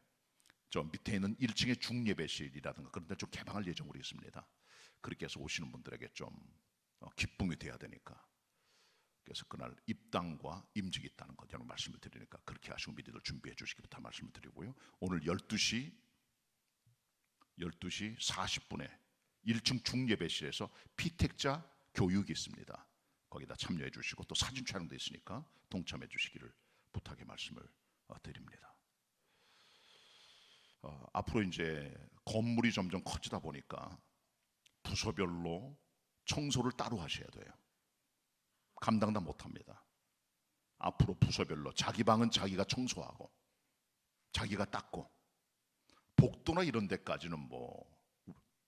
저 밑에 있는 1층의 중예배실이라든가 그런 데 좀 개방할 예정으로 있습니다. 그렇게 해서 오시는 분들에게 좀 기쁨이 돼야 되니까, 그래서 그날 입당과 임직이 있다는 것 여러분 말씀을 드리니까 그렇게 하시고 미리들 준비해 주시기부터 말씀을 드리고요. 오늘 12시 40분에 1층 중예배실에서 피택자 교육이 있습니다. 거기다 참여해 주시고 또 사진 촬영도 있으니까 동참해 주시기를 부탁의 말씀을 드립니다. 앞으로 이제 건물이 점점 커지다 보니까 부서별로 청소를 따로 하셔야 돼요. 감당 다 못합니다. 앞으로 부서별로 자기 방은 자기가 청소하고 자기가 닦고, 복도나 이런 데까지는 뭐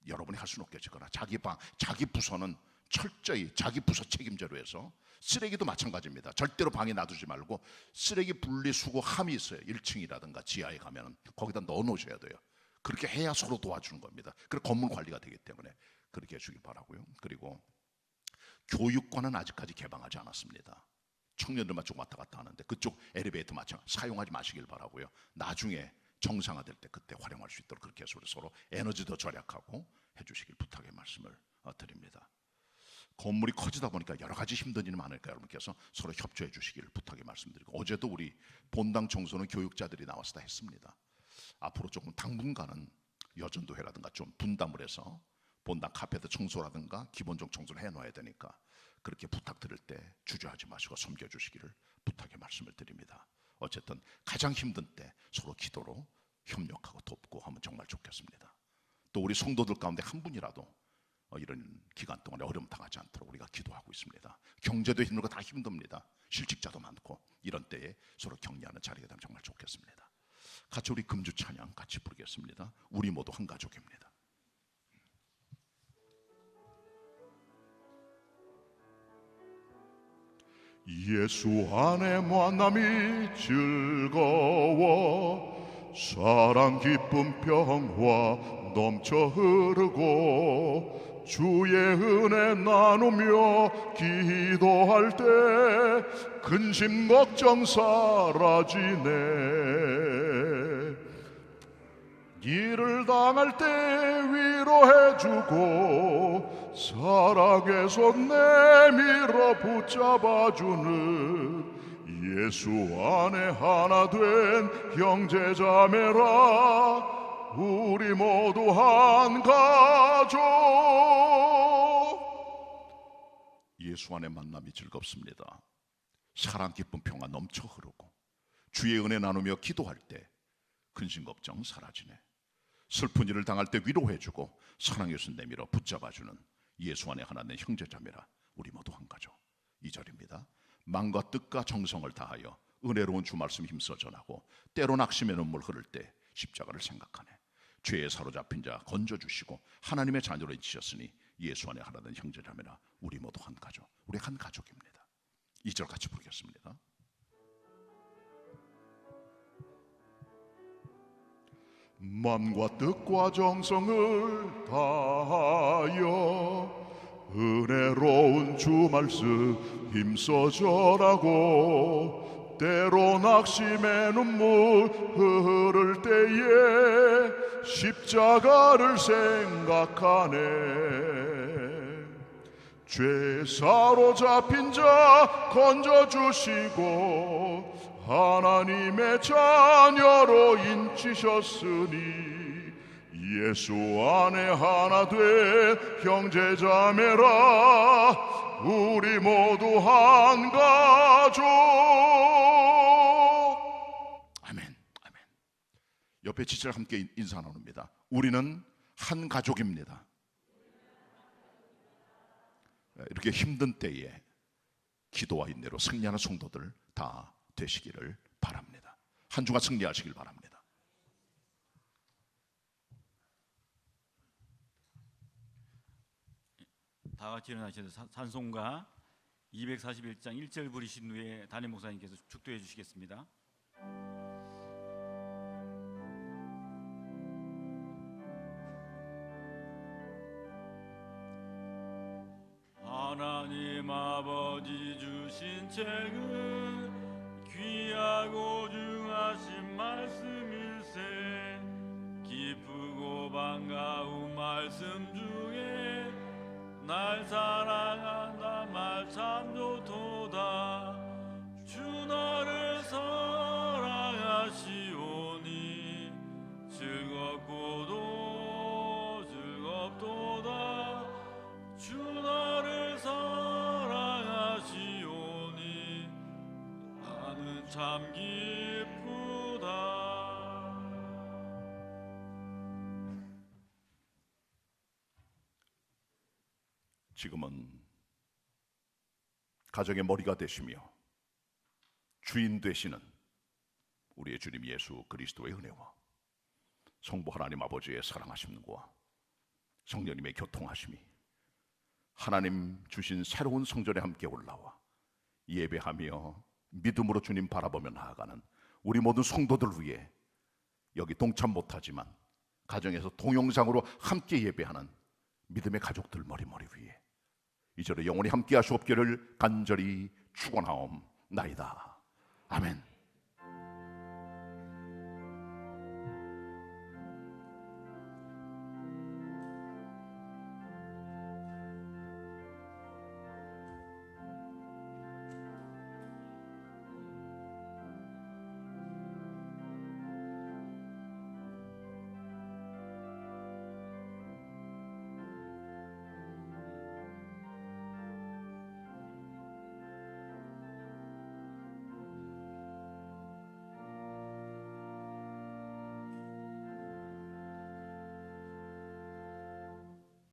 여러분이 할 수는 없겠지거나 자기 방, 자기 부서는 철저히 자기 부서 책임제로 해서, 쓰레기도 마찬가지입니다. 절대로 방에 놔두지 말고 쓰레기 분리수거함이 있어요. 1층이라든가 지하에 가면은 거기다 넣어 놓으셔야 돼요. 그렇게 해야 서로 도와주는 겁니다. 그리고 건물 관리가 되기 때문에 그렇게 해주길 바라고요. 그리고 교육관은 아직까지 개방하지 않았습니다. 청년들만 좀 왔다 갔다 하는데 그쪽 엘리베이터 사용하지 마시길 바라고요. 나중에 정상화될 때 그때 활용할 수 있도록 그렇게 해서 우리 서로 에너지도 절약하고 해주시길 부탁의 말씀을 드립니다. 건물이 커지다 보니까 여러 가지 힘든 일이 많으니까 여러분께서 서로 협조해 주시기를 부탁의 말씀드리고, 어제도 우리 본당 청소는 교육자들이 나와서 다 했습니다. 앞으로 조금 당분간은 여전도회라든가 좀 분담을 해서 본당 카페트 청소라든가 기본적 청소를 해놔야 되니까 그렇게 부탁드릴 때 주저하지 마시고 섬겨주시기를 부탁의 말씀을 드립니다. 어쨌든 가장 힘든 때 서로 기도로 협력하고 돕고 하면 정말 좋겠습니다. 또 우리 성도들 가운데 한 분이라도 이런 기간 동안에 어려움 당하지 않도록 우리가 기도하고 있습니다. 경제도 힘들고 다 힘듭니다. 실직자도 많고 이런 때에 서로 격려하는 자리가 되면 정말 좋겠습니다. 같이 우리 금주 찬양 같이 부르겠습니다. 우리 모두 한 가족입니다. 예수 안에 만남이 즐거워 사랑 기쁨 평화 넘쳐 흐르고 주의 은혜 나누며 기도할 때 근심 걱정 사라지네. 일을 당할 때 위로해주고 사랑의 손 내밀어 붙잡아주는 예수 안에 하나 된 형제자매라 우리 모두 한 가족. 예수 안에 만남이 즐겁습니다. 사랑 기쁨 평화 넘쳐 흐르고 주의 은혜 나누며 기도할 때 근심 걱정 사라지네. 슬픈 일을 당할 때 위로해주고 사랑의 손 내밀어 붙잡아주는 예수 안에 하나 된 형제자매라 우리 모두 한 가족. 2절입니다. 마음과 뜻과 정성을 다하여 은혜로운 주 말씀 힘써 전하고 때로 낙심의 눈물 흐를 때 십자가를 생각하네. 죄에 사로잡힌 자 건져주시고 하나님의 자녀로 지셨으니 예수 안에 하나 된 형제자매라 우리 모두 한 가족. 우리 한 가족입니다. 2절 같이 부르겠습니다. 마음과 뜻과 정성을 다하여 은혜로운 주 말씀 힘써 전하고 때로 낙심의 눈물 흐를 때에 십자가를 생각하네. 죄 사로잡힌 자 건져주시고 하나님의 자녀로 인치셨으니 예수 안에 하나 된 형제자매라 우리 모두 한 가족. 아멘. 아멘. 옆에 지체를 함께 인사 나눕니다. 우리는 한 가족입니다. 이렇게 힘든 때에 기도와 인내로 승리하는 성도들 다 되시기를 바랍니다. 한 주간 승리하시길 바랍니다. 다 같이 일어나셔서 찬송가 241장 1절 부르신 후에 담임 목사님께서 축도해 주시겠습니다. 아버지 주신 책은 귀하고 중하신 말씀일세 기쁘고 반가운 말씀 중에 날 사랑한다 말 참 좋도다 주 나를 사랑하시오니 즐겁고도 즐겁도다 주 나를 사랑하시오니 나는 참 기쁘다. 지금은 가정의 머리가 되시며 주인 되시는 우리의 주님 예수 그리스도의 은혜와 성부 하나님 아버지의 사랑하심과 성령님의 교통하심이 하나님 주신 새로운 성전에 함께 올라와 예배하며 믿음으로 주님 바라보며 나아가는 우리 모든 성도들 위해 여기 동참 못하지만 가정에서 동영상으로 함께 예배하는 믿음의 가족들 머리머리 위에 이제로 영원히 함께 하시옵기를 간절히 축원하옵나이다. 아멘.